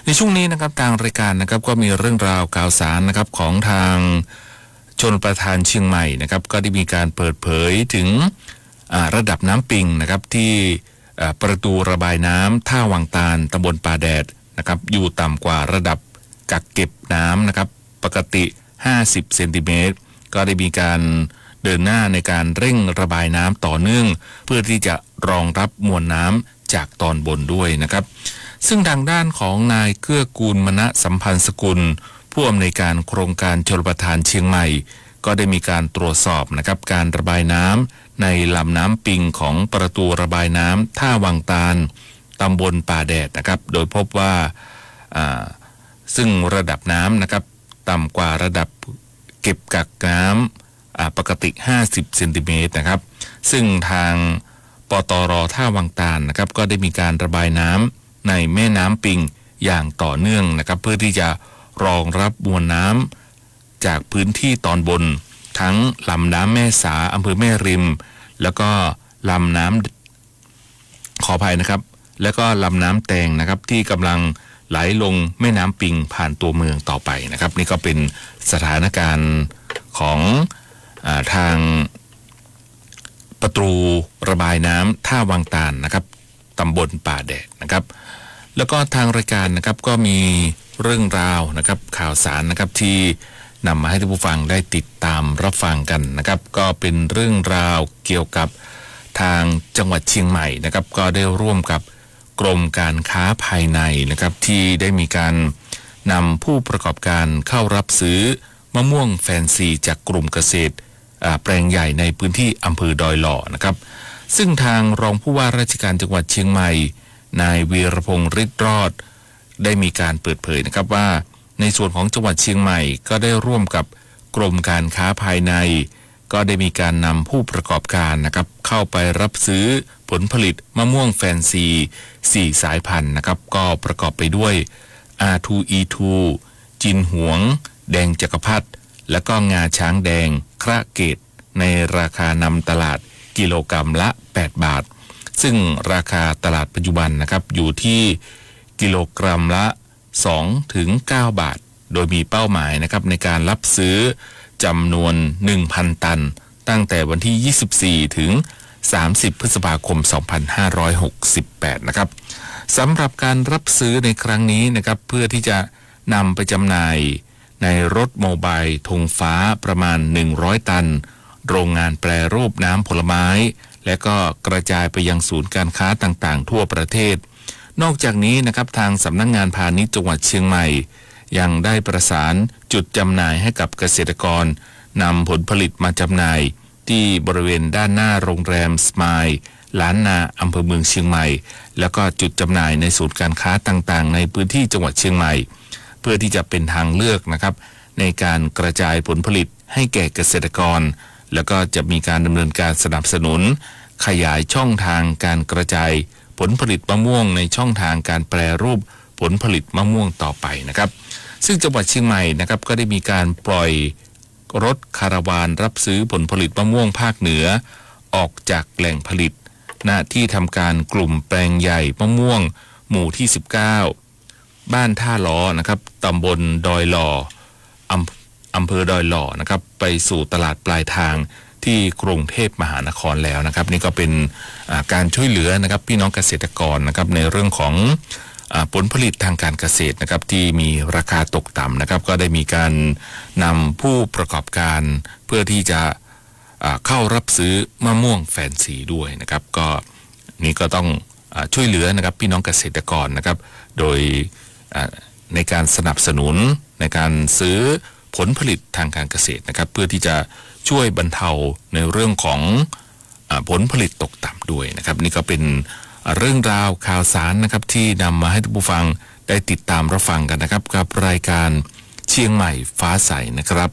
ในช่วงนี้นะครับทางรายการนะครับก็มีเรื่องราวข่าวสารนะครับของทางชลประทานเชียงใหม่นะครับก็ได้มีการเปิดเผยถึงระดับน้ำปิงนะครับที่ประตูระบายน้ำท่าวังตาลตำบลป่าแดดนะครับอยู่ต่ำกว่าระดับกักเก็บน้ำนะครับปกติ50เซนติเมตรก็ได้มีการเดินหน้าในการเร่งระบายน้ำต่อเนื่องเพื่อที่จะรองรับมวลน้ำจากตอนบนด้วยนะครับซึ่งทางด้านของนายเกื้อกูลมณสัมพันธ์สกุลผู้อำนวยการโครงการชลประทานเชียงใหม่ก็ได้มีการตรวจสอบนะครับการระบายน้ำในลำน้ำปิงของประตูระบายน้ำท่าวังตาลตำบลป่าแดดนะครับโดยพบว่าซึ่งระดับน้ำนะครับต่ำกว่าระดับเก็บกักน้ำปกติ50เซนติเมตรนะครับซึ่งทางปตร.ท่าวังตาลนะครับก็ได้มีการระบายน้ำในแม่น้ำปิงอย่างต่อเนื่องนะครับเพื่อที่จะรองรับมวลน้ำจากพื้นที่ตอนบนทั้งลำน้ำแม่สาอำเภอแม่ริมแล้วก็ลำน้ำขออภัยนะครับแล้วก็ลำน้ำแตงนะครับที่กำลังไหลลงแม่น้ำปิงผ่านตัวเมืองต่อไปนะครับนี่ก็เป็นสถานการณ์ของทางประตูระบายน้ำท่าวังตาลนะครับตำบลป่าแดดนะครับแล้วก็ทางรายการนะครับก็มีเรื่องราวนะครับข่าวสารนะครับที่นำมาให้ท่านผู้ฟังได้ติดตามรับฟังกันนะครับก็เป็นเรื่องราวเกี่ยวกับทางจังหวัดเชียงใหม่นะครับก็ได้ร่วมกับกรมการค้าภายในนะครับที่ได้มีการนำผู้ประกอบการเข้ารับซื้อมะม่วงแฟนซีจากกลุ่มเกษตรแปลงใหญ่ในพื้นที่อำเภอดอยหล่อนะครับซึ่งทางรองผู้ว่าราชการจังหวัดเชียงใหม่นายวีรพงษ์ฤทธิ์รอดได้มีการเปิดเผยนะครับว่าในส่วนของจังหวัดเชียงใหม่ก็ได้ร่วมกับกรมการค้าภายในก็ได้มีการนำผู้ประกอบการนะครับเข้าไปรับซื้อผลผลิตมะม่วงแฟนซี4สายพันธุ์นะครับก็ประกอบไปด้วย R2E2 จินหวงแดงจักรพรรดิและก็งาช้างแดงคระเกตในราคานำตลาดกิโลกรัมละ8บาทซึ่งราคาตลาดปัจจุบันนะครับอยู่ที่กิโลกรัมละ2 ถึง 9 บาทโดยมีเป้าหมายนะครับในการรับซื้อจำนวน 1,000 ตันตั้งแต่วันที่ 24 ถึง 30 พฤษภาคม 2568 นะครับสำหรับการรับซื้อในครั้งนี้นะครับเพื่อที่จะนำไปจำหน่ายในรถโมบายธงฟ้าประมาณ100ตันโรงงานแปรรูปน้ำผลไม้และก็กระจายไปยังศูนย์การค้าต่างๆทั่วประเทศนอกจากนี้นะครับทางสำนักงานพาณิชย์จังหวัดเชียงใหม่ยังได้ประสานจุดจำหน่ายให้กับเกษตรกรนำผลผลิตมาจำหน่ายที่บริเวณด้านหน้าโรงแรมสมายล้านนาอำเภอเมืองเชียงใหม่แล้วก็จุดจำหน่ายในศูนย์การค้าต่างๆในพื้นที่จังหวัดเชียงใหม่เพื่อที่จะเป็นทางเลือกนะครับในการกระจายผลผลิตให้แก่เกษตรกรแล้วก็จะมีการดำเนินการสนับสนุนขยายช่องทางการกระจายผลผลิตมะม่วงในช่องทางการแปรรูปผลผลิตมะม่วงต่อไปนะครับซึ่งจังหวัดเชียงใหม่นะครับก็ได้มีการปล่อยรถคาราวานรับซื้อผลผลิตมะม่วงภาคเหนือออกจากแหล่งผลิตณที่ทำการกลุ่มแปลงใหญ่มะม่วงหมู่ที่19บ้านท่าล้อนะครับตำบลดอยหล่ออำเภอดอยหล่อนะครับไปสู่ตลาดปลายทางที่กรุงเทพมหานครแล้วนะครับนี่ก็เป็นการช่วยเหลือนะครับพี่น้องเกษตรกรนะครับในเรื่องของผลผลิตทางการเกษตรนะครับที่มีราคาตกต่ำนะครับก็ได้มีการนำผู้ประกอบการเพื่อที่จะเข้ารับซื้อมะม่วงแฟนซีด้วยนะครับก็นี่ก็ต้องช่วยเหลือนะครับพี่น้องเกษตรกรนะครับโดยในการสนับสนุนในการซื้อผลผลิตทางการเกษตรนะครับเพื่อที่จะช่วยบรรเทาในเรื่องของผลผลิตตกต่ำด้วยนะครับนี่ก็เป็นเรื่องราวข่าวสารนะครับที่นำมาให้ท่านผู้ฟังได้ติดตามรับฟังกันนะครับกับรายการเชียงใหม่ฟ้าใสนะครับ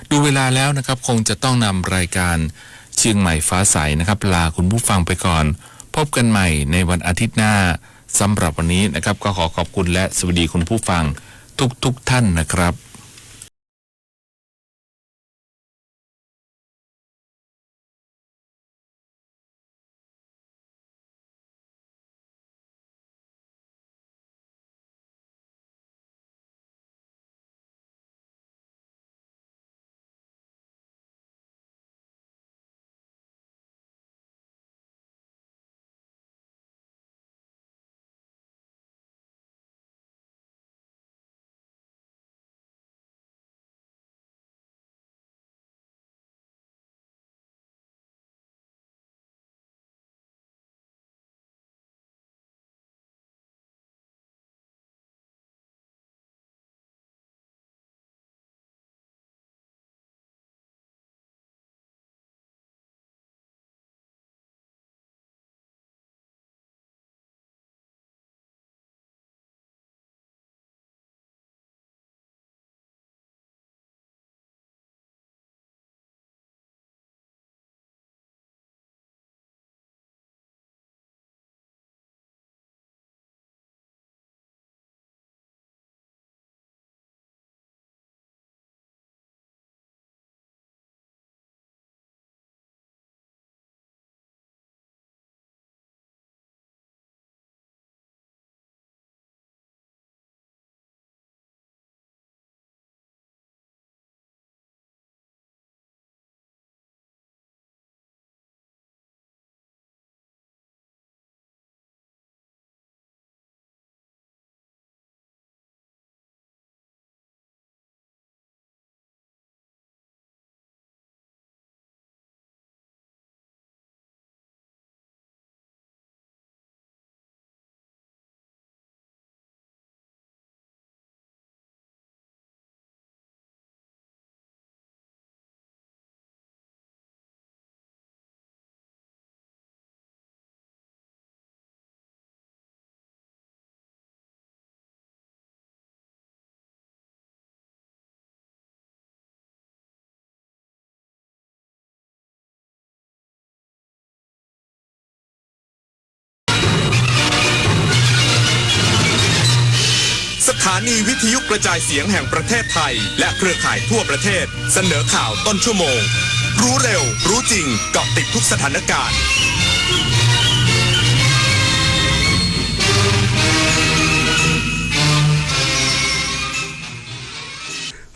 ดูเวลาแล้วนะครับคงจะต้องนำรายการเชียงใหม่ฟ้าใสนะครับลาคุณผู้ฟังไปก่อนพบกันใหม่ในวันอาทิตย์หน้าสำหรับวันนี้นะครับก็ขอขอบคุณและสวัสดีคุณผู้ฟังทุกท่านนะครับ านีวิทยุกระจายเสียงแห่งประเทศไทยและเครือข่ายทั่วประเทศเสนอข่าวต้นชั่วโมงรู้เร็วรู้จริงเกาะติดทุกสถานการณ์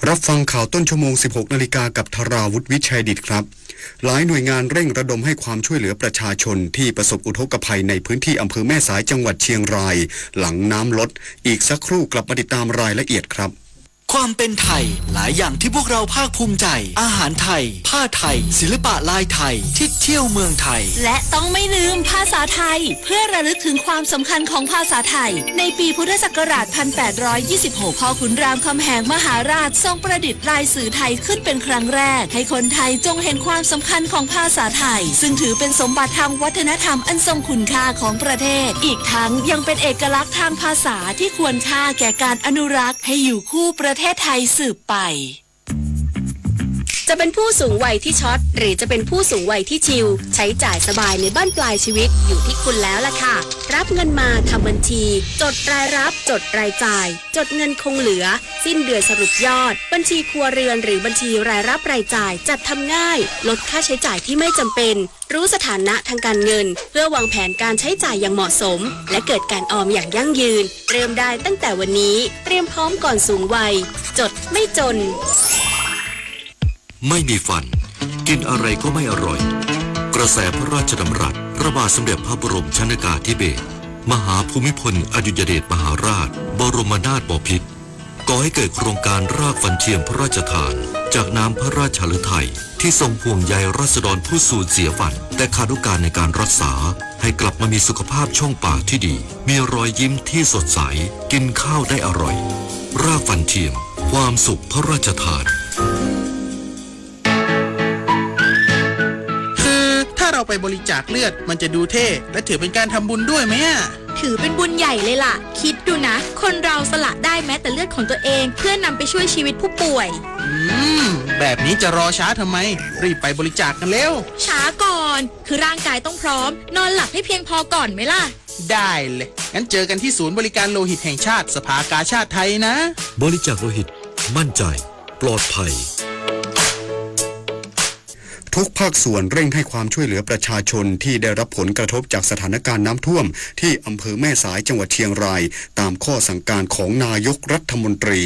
รับฟังข่าวต้นชั่วโมง 16 นาฬิกากับธราวุฒิวิชัยดิษฐ์ครับหลายหน่วยงานเร่งระดมให้ความช่วยเหลือประชาชนที่ประสบอุทกภัยในพื้นที่อำเภอแม่สายจังหวัดเชียงรายหลังน้ำลดอีกสักครู่กลับมาติดตามรายละเอียดครับ ความเป็นไทยหลายอย่างที่พวกเราภาคภูมิใจอาหารไทยผ้าไทยศิลปะลายไทยที่เที่ยวเมืองไทยและต้องไม่ลืมภาษาไทยเพื่อระลึกถึงความสำคัญของภาษาไทยในปีพุทธศักราช 1826 พ่อขุนรามคำแหงมหาราชทรงประดิษฐ์ลายสื่อไทยขึ้นเป็นครั้งแรกให้คนไทยจงเห็นความสำคัญของภาษาไทยซึ่งถือเป็นสมบัติทางวัฒนธรรมอันทรงคุณค่าของประเทศอีกทั้งยังเป็นเอกลักษณ์ทางภาษาที่ควรค่าแก่การอนุรักษ์ให้อยู่คู่ประเทศไทยสืบไปจะเป็นผู้สูงวัยที่ช็อตหรือจะเป็นผู้สูงวัยที่ชิลใช้จ่ายสบายในบ้านปลายชีวิตอยู่ที่คุณแล้วล่ะค่ะรับเงินมาทำบัญชีจดรายรับจดรายจ่ายจดเงินคงเหลือสิ้นเดือนสรุปยอดบัญชีครัวเรือนหรือบัญชีรายรับรายจ่ายจัดทำง่ายลดค่าใช้จ่ายที่ไม่จำเป็นรู้สถานะทางการเงินเพื่อวางแผนการใช้จ่ายอย่างเหมาะสมและเกิดการออมอย่างยั่งยืนเริ่มได้ตั้งแต่วันนี้เตรียมพร้อมก่อนสูงวัยจดไม่จนไม่มีฟันกินอะไรก็ไม่อร่อยกระแสพระราชดำรัสพระบาทสมเด็จพระบรมชนกาธิเบศรมหาภูมิพลอดุลยเดชมหาราชบรมนาถบพิตรก่อให้เกิดโครงการรากฟันเทียมพระราชทานจากน้ำพระราชฤทัยที่ทรงห่วงใยราษฎรผู้สูญเสียฟันแต่ขาดโอกาสในการรักษาให้กลับมามีสุขภาพช่องปากที่ดีมีรอยยิ้มที่สดใสกินข้าวได้อร่อยรากฟันเทียมความสุขพระราชทานถ้าเราไปบริจาคเลือดมันจะดูเท่และถือเป็นการทำบุญด้วยไหมถือเป็นบุญใหญ่เลยล่ะคิดดูนะคนเราสละได้แม้แต่เลือดของตัวเองเพื่อนำไปช่วยชีวิตผู้ป่วยแบบนี้จะรอช้าทำไมรีบไปบริจาคกันเร็วช้าก่อนคือร่างกายต้องพร้อมนอนหลับให้เพียงพอก่อนไหมล่ะได้เลยงั้นเจอกันที่ศูนย์บริการโลหิตแห่งชาติสภากาชาดไทยนะบริจาคโลหิตมั่นใจปลอดภัยทุกภาคส่วนเร่งให้ความช่วยเหลือประชาชนที่ได้รับผลกระทบจากสถานการณ์น้ำท่วมที่อำเภอแม่สายจังหวัดเชียงรายตามข้อสั่งการของนายกรัฐมนตรี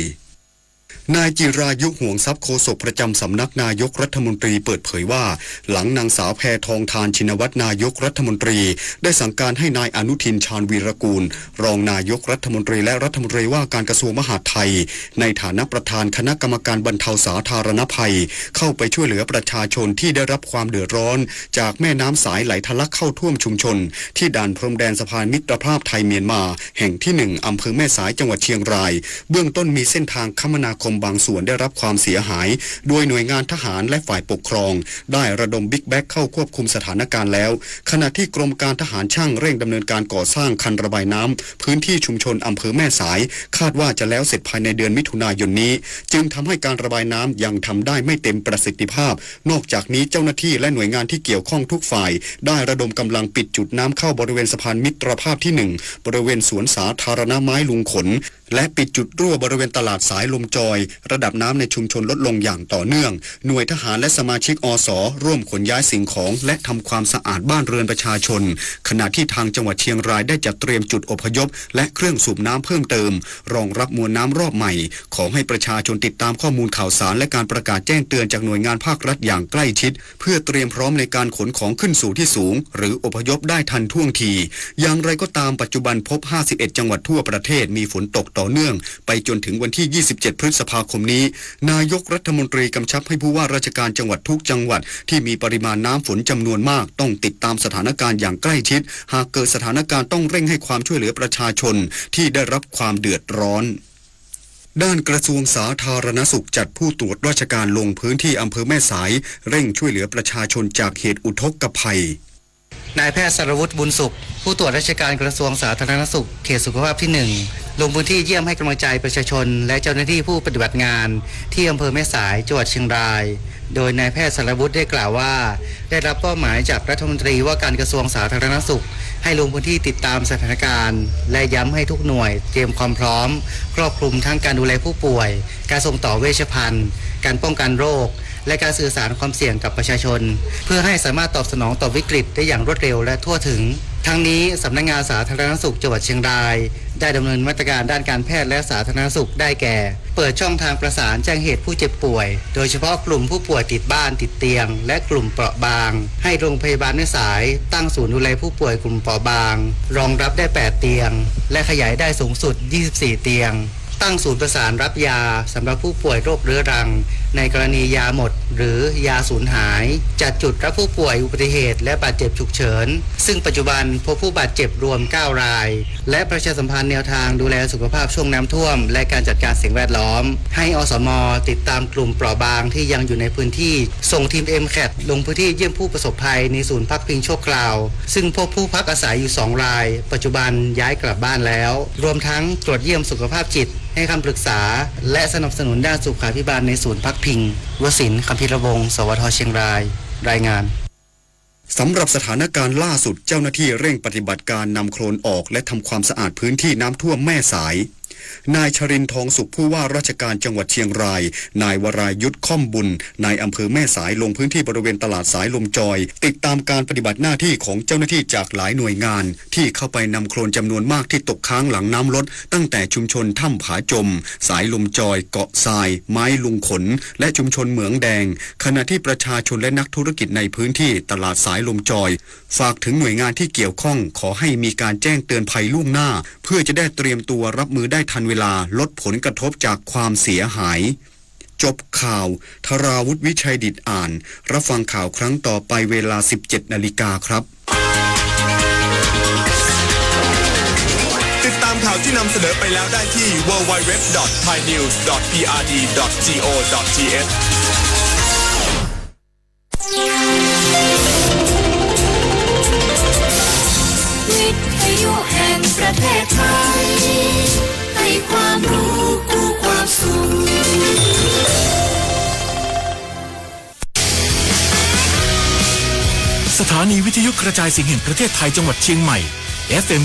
นายจิรายุห่วงทรัพย์โฆษกประจำสำนักนายกรัฐมนตรีเปิดเผยว่าหลังนางสาวแพทองธารชินวัตรนายกรัฐมนตรีได้สั่งการให้นายอนุทินชาญวีรกูลรองนายกรัฐมนตรีและรัฐมนตรีว่าการกระทรวงมหาดไทยในฐานะประธานคณะกรรมการบรรเทาสาธารณภัยเข้าไปช่วยเหลือประชาชนที่ได้รับความเดือดร้อนจากแม่น้ำสายไหลทะลักเข้าท่วมชุมชนที่ด่านพรมแดนสะพานมิตรภาพไทยเมียนมาแห่งที่1อำเภอแม่สายจังหวัดเชียงรายเบื้องต้นมีเส้นทางคมนาคมบางส่วนได้รับความเสียหายโดยหน่วยงานทหารและฝ่ายปกครองได้ระดมบิ๊กแบ็คเข้าควบคุมสถานการณ์แล้วขณะที่กรมการทหารช่างเร่งดำเนินการก่อสร้างคันระบายน้ำพื้นที่ชุมชนอำเภอแม่สายคาดว่าจะแล้วเสร็จภายในเดือนมิถุนายนนี้จึงทำให้การระบายน้ำยังทำได้ไม่เต็มประสิทธิภาพนอกจากนี้เจ้าหน้าที่และหน่วยงานที่เกี่ยวข้องทุกฝ่ายได้ระดมกำลังปิดจุดน้ำเข้าบริเวณสะพานมิตรภาพที่1บริเวณสวนสาธารณะไม้ลุงขนและปิดจุดรั่วบริเวณตลาดสายลมจอยระดับน้ำในชุมชนลดลงอย่างต่อเนื่องหน่วยทหารและสมาชิกอส.ร่วมขนย้ายสิ่งของและทำความสะอาดบ้านเรือนประชาชนขณะที่ทางจังหวัดเชียงรายได้จัดเตรียมจุดอพยพและเครื่องสูบน้ำเพิ่มเติมรองรับมวลน้ำรอบใหม่ขอให้ประชาชนติดตามข้อมูลข่าวสารและการประกาศแจ้งเตือนจากหน่วยงานภาครัฐอย่างใกล้ชิดเพื่อเตรียมพร้อมในการขนของขึ้นสู่ที่สูงหรืออพยพได้ทันท่วงทีอย่างไรก็ตามปัจจุบันพบ51จังหวัดทั่วประเทศมีฝนตกต่อเนื่องไปจนถึงวันที่27พฤษภาคมนี้นายกรัฐมนตรีกำชับให้ผู้ว่าราชการจังหวัดทุกจังหวัดที่มีปริมาณน้ำฝนจำนวนมากต้องติดตามสถานการณ์อย่างใกล้ชิดหากเกิดสถานการณ์ต้องเร่งให้ความช่วยเหลือประชาชนที่ได้รับความเดือดร้อนด้านกระทรวงสาธารณสุขจัดผู้ตรวจราชการลงพื้นที่อำเภอแม่สายเร่งช่วยเหลือประชาชนจากเหตุอุทกภัยนายแพทย์สรวุฒิบุญสุขผู้ตรวจราชการกระทรวงสาธารณสุขเขตสุขภาพที่1ลงพื้นที่เยี่ยมให้กำลังใจประชาชนและเจ้าหน้าที่ผู้ปฏิบัติงานที่อำเภอแม่สายจังหวัดเชียงรายโดยนายแพทย์สรวุฒิได้กล่าวว่าได้รับเป้าหมายจากรัฐมนตรีว่าการกระทรวงสาธารณสุข ให้ลงพื้นที่ติดตามสถานการณ์และย้ำให้ทุกหน่วยเตรียมความพร้อมครอบคลุมทั้งการดูแลผู้ป่วยการส่งต่อเวชภัณฑ์การป้องกันโรคและการสื่อสารความเสี่ยงกับประชาชนเพื่อให้สามารถตอบสนองต่อวิกฤตได้อย่างรวดเร็วและทั่วถึงทั้งนี้สำนักงานสาธารณสุขจังหวัดเชียงรายได้ดำเนินมาตรการด้านการแพทย์และสาธารณสุขได้แก่เปิดช่องทางประสานแจ้งเหตุผู้เจ็บป่วยโดยเฉพาะกลุ่มผู้ป่วยติดบ้านติดเตียงและกลุ่มเปราะบางให้โรงพยาบาลแม่สายตั้งศูนย์ดูแลผู้ป่วยกลุ่มเปราะบางรองรับได้8เตียงและขยายได้สูงสุด24เตียงตั้งศูนย์ประสานรับยาสำหรับผู้ป่วยโรคเรื้อรังในกรณียาหมดหรือยาสูญหายจัดจุดรับผู้ป่วยอุบัติเหตุและบาดเจ็บฉุกเฉินซึ่งปัจจุบันพบผู้บาดเจ็บรวม9รายและประชาสัมพันธ์แนวทางดูแลสุขภาพช่วงน้ำท่วมและการจัดการสิ่งแวดล้อมให้อสม.ติดตามกลุ่มเปราะบางที่ยังอยู่ในพื้นที่ส่งทีม MCAT ลงพื้นที่เยี่ยมผู้ประสบภัยในศูนย์พักพิงชั่วคราวซึ่งพบผู้พักอาศัยอยู่2รายปัจจุบันย้ายกลับบ้านแล้วรวมทั้งตรวจเยี่ยมสุขภาพจิตให้คำปรึกษาและสนับสนุนด้านสุขาภิบาลในศูนย์พักพิงวสินทร์ คำพิรวงศ์ สวท.เชียงรายรายงานสำหรับสถานการณ์ล่าสุดเจ้าหน้าที่เร่งปฏิบัติการนำโคลนออกและทำความสะอาดพื้นที่น้ำท่วมแม่สายนายชรินทร์ ทองสุขผู้ว่าราชการจังหวัดเชียงรายนายวรายุทธค่อมบุญนายอำเภอแม่สายลงพื้นที่บริเวณตลาดสายลมจอยติดตามการปฏิบัติหน้าที่ของเจ้าหน้าที่จากหลายหน่วยงานที่เข้าไปนำโคลนจำนวนมากที่ตกค้างหลังน้ำลดตั้งแต่ชุมชนถ้ำผาจมสายลมจอยเกาะทรายไม้ลุงขนและชุมชนเหมืองแดงขณะที่ประชาชนและนักธุรกิจในพื้นที่ตลาดสายลมจอยฝากถึงหน่วยงานที่เกี่ยวข้องขอให้มีการแจ้งเตือนภัยล่วงหน้าเพื่อจะได้เตรียมตัวรับมือได้ทันเวลาลดผลกระทบจากความเสียหายจบข่าวธราวุฒิวิชัยดิษฐ์อ่านรับฟังข่าวครั้งต่อไปเวลา 17 นาฬิกาครับติดตามข่าวที่นำเสนอไปแล้วได้ที่ www.thainews.prd.go.th วิทยุแห่งประเทศไทยให้ความรู้คู่ความสุขสถานีวิทยุกระจายเสียงแห่งประเทศไทยจังหวัดเชียงใหม่ FM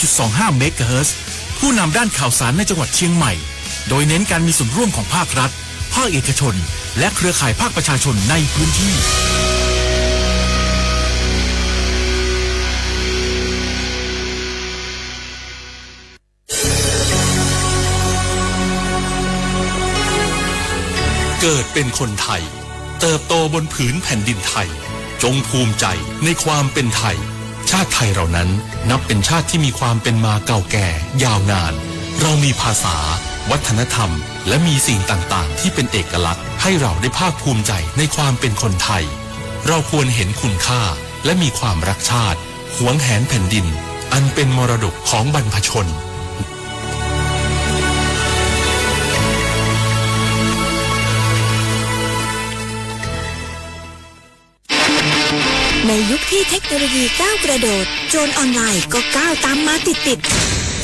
93.25 เมกะเฮิรตซ์ผู้นำด้านข่าวสารในจังหวัดเชียงใหม่โดยเน้นการมีส่วนร่วมของภาครัฐภาคเอกชนและเครือข่ายภาคประชาชนในพื้นที่เกิดเป็นคนไทยเติบโตบนผืนแผ่นดินไทยจงภูมิใจในความเป็นไทยชาติไทยเรานั้นนับเป็นชาติที่มีความเป็นมาเก่าแก่ยาวนานเรามีภาษาวัฒนธรรมและมีสิ่งต่างๆที่เป็นเอกลักษณ์ให้เราได้ภาคภูมิใจในความเป็นคนไทยเราควรเห็นคุณค่าและมีความรักชาติหวงแหนแผ่นดินอันเป็นมรดกของบรรพชนในยุคที่เทคโนโลยีก้าวกระโดดโจรออนไลน์ก็ก้าวตามมาติด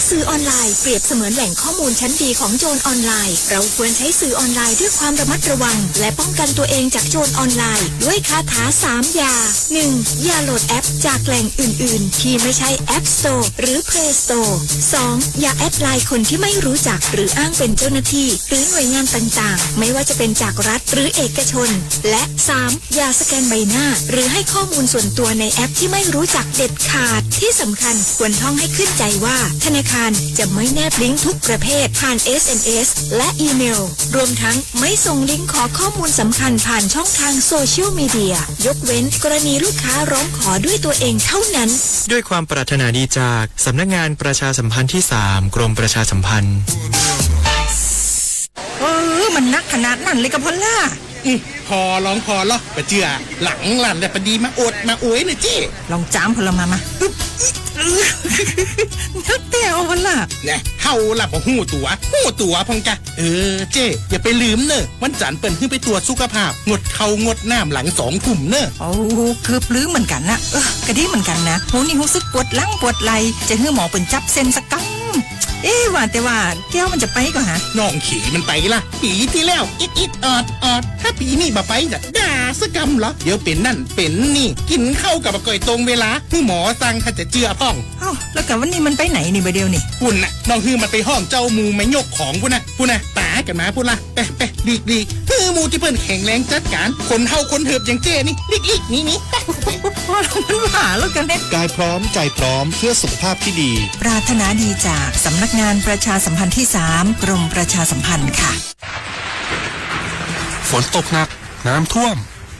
สื่อออนไลน์เปรียบเสมือนแหล่งข้อมูลชั้นดีของโจรออนไลน์เราควรใช้สื่อออนไลน์ด้วยความระมัดระวังและป้องกันตัวเองจากโจรออนไลน์ด้วยคาถา3อย่า 1. อย่าโหลดแอปจากแหล่งอื่นๆที่ไม่ใช่ App Store หรือ Play Store 2. อย่าแอดไลน์คนที่ไม่รู้จักหรืออ้างเป็นเจ้าหน้าที่หรือหน่วยงานต่างๆไม่ว่าจะเป็นจากรัฐหรือเอกชนและ 3. อย่าสแกนใบหน้าหรือให้ข้อมูลส่วนตัวในแอปที่ไม่รู้จักเด็ดขาดที่สำคัญควรท่องให้ขึ้นใจว่าธนาคารจะไม่แนบลิงก์ทุกประเภทผ่าน SMS และอีเมลรวมทั้งไม่ส่งลิงก์ขอข้อมูลสำคัญผ่านช่องทางโซเชียลมีเดียยกเว้นกรณีลูกค้าร้องขอด้วยตัวเองเท่านั้นด้วยความปรารถนาดีจากสำนักงานประชาสัมพันธ์ที่3กรมประชาสัมพันธ์มันนักขนาดนั้นเลยกับพอลล่าพอร้องพอเหรอปะเจือหลังหลันแต่ปะดีมาอดมาอวยหน่อยจี้ลองจามพลมานักเตะพอลล่าเนี่ยเฮาหลับของหูตัวพองกะเจ๊อย่าไปลืมเนอะวันจันทร์เปิ่นขึ้นไปตรวจสุขภาพงดเขางดน้ำหลัง2 ทุ่มเนอะโอ้เกือบลืมเหมือนกันนะกระดิ่งเหมือนกันนะหูนี่รู้สึกปวดหลังปวดไหล่จะให้หมอเป็นจับเส้นสักกัง ว่าแต่ว่าแก้วมันจะไปก็หา น้องขี่มันไปละปีที่แล้วอิดออดถ้าปีนี้บ่ไปจะด่าสกรรมเหรอเดี๋ยวเป็นนั่นเป็นนี่กินข้าวกับอากอยตรงเวลาผู้หมอสั่งถ้าจะเจือพ่อง เอ้าแล้วกับวันนี้มันไปไหนนี่บ่เดียวนี่ พุ่นน่ะน้องฮือมันไปห้องเจ้ามูไม่ยกของพุ่นน่ะตากันมาพุ่นละไปดีฮือมูที่เพิ่นแข็งแรงจัดการคนเฮาคนเหิบอย่างเจ้นี่ลิกนี่ว่ามันหาแล้วกันเด้ กายพร้อมใจพร้อมเพื่อสุขภาพที่ดี ปรารถนาดีจากสำนักงานประชาสัมพันธ์ที่ 3 กรมประชาสัมพันธ์ค่ะ ฝนตกหนักน้ำท่วม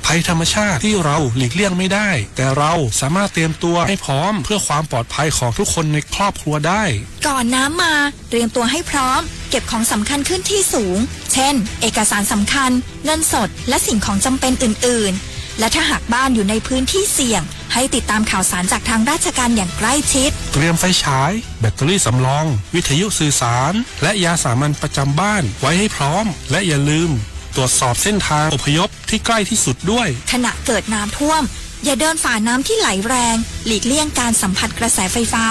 ภัยธรรมชาติที่เราหลีกเลี่ยงไม่ได้แต่เราสามารถเตรียมตัวให้พร้อมเพื่อความปลอดภัยของทุกคนในครอบครัวได้ ก่อนน้ำมาเตรียมตัวให้พร้อมเก็บของสำคัญขึ้นที่สูงเช่นเอกสารสำคัญเงินสดและสิ่งของจำเป็นอื่นๆและถ้าหากบ้านอยู่ในพื้นที่เสี่ยงให้ติดตามข่าวสารจากทางราชการอย่างใกล้ชิดเตรียมไฟฉายแบตเตอรี่สำรองวิทยุสื่อสารและยาสามัญประจำบ้านไว้ให้พร้อมและอย่าลืมตรวจสอบเส้นทางอพยพที่ใกล้ที่สุดด้วยขณะเกิดน้ำท่วมอย่าเดินฝ่าน้ำที่ไหลแรงหลีกเลี่ยงการสัมผัสกระแสไฟฟ้า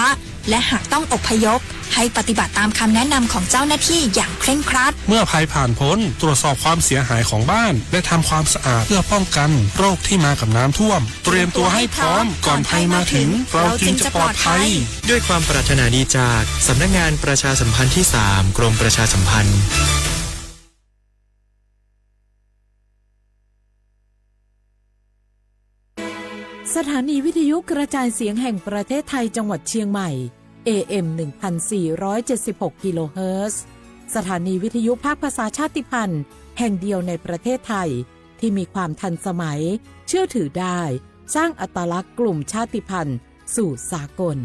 และหากต้องอพยพให้ปฏิบัติตามคำแนะนำของเจ้าหน้าที่อย่างเคร่งครัดเมื่อภัยผ่านพ้นตรวจสอบความเสียหายของบ้านและทำความสะอาดเพื่อป้องกันโรคที่มากับน้ำท่วมเตรียมตัวให้พร้อมก่อนภัยมาถึงเราจึงจะปลอดภัยด้วยความปรารถนาดีจากสำนักงานประชาสัมพันธ์ที่ 3 กรมประชาสัมพันธ์สถานีวิทยุกระจายเสียงแห่งประเทศไทยจังหวัดเชียงใหม่ AM 1476 กิโลเฮิรตซ์สถานีวิทยุภาคภาษาชาติพันธุ์แห่งเดียวในประเทศไทยที่มีความทันสมัยเชื่อถือได้สร้างอัตลักษณ์กลุ่มชาติพันธุ์สู่สากล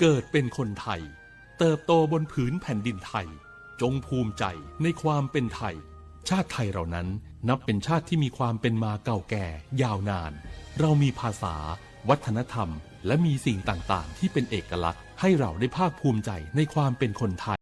เกิดเป็นคนไทยเติบโตบนผืนแผ่นดินไทยจงภูมิใจในความเป็นไทยชาติไทยเรานั้นนับเป็นชาติที่มีความเป็นมาเก่าแก่ยาวนานเรามีภาษาวัฒนธรรมและมีสิ่งต่างๆที่เป็นเอกลักษณ์ให้เราได้ภาคภูมิใจในความเป็นคนไทย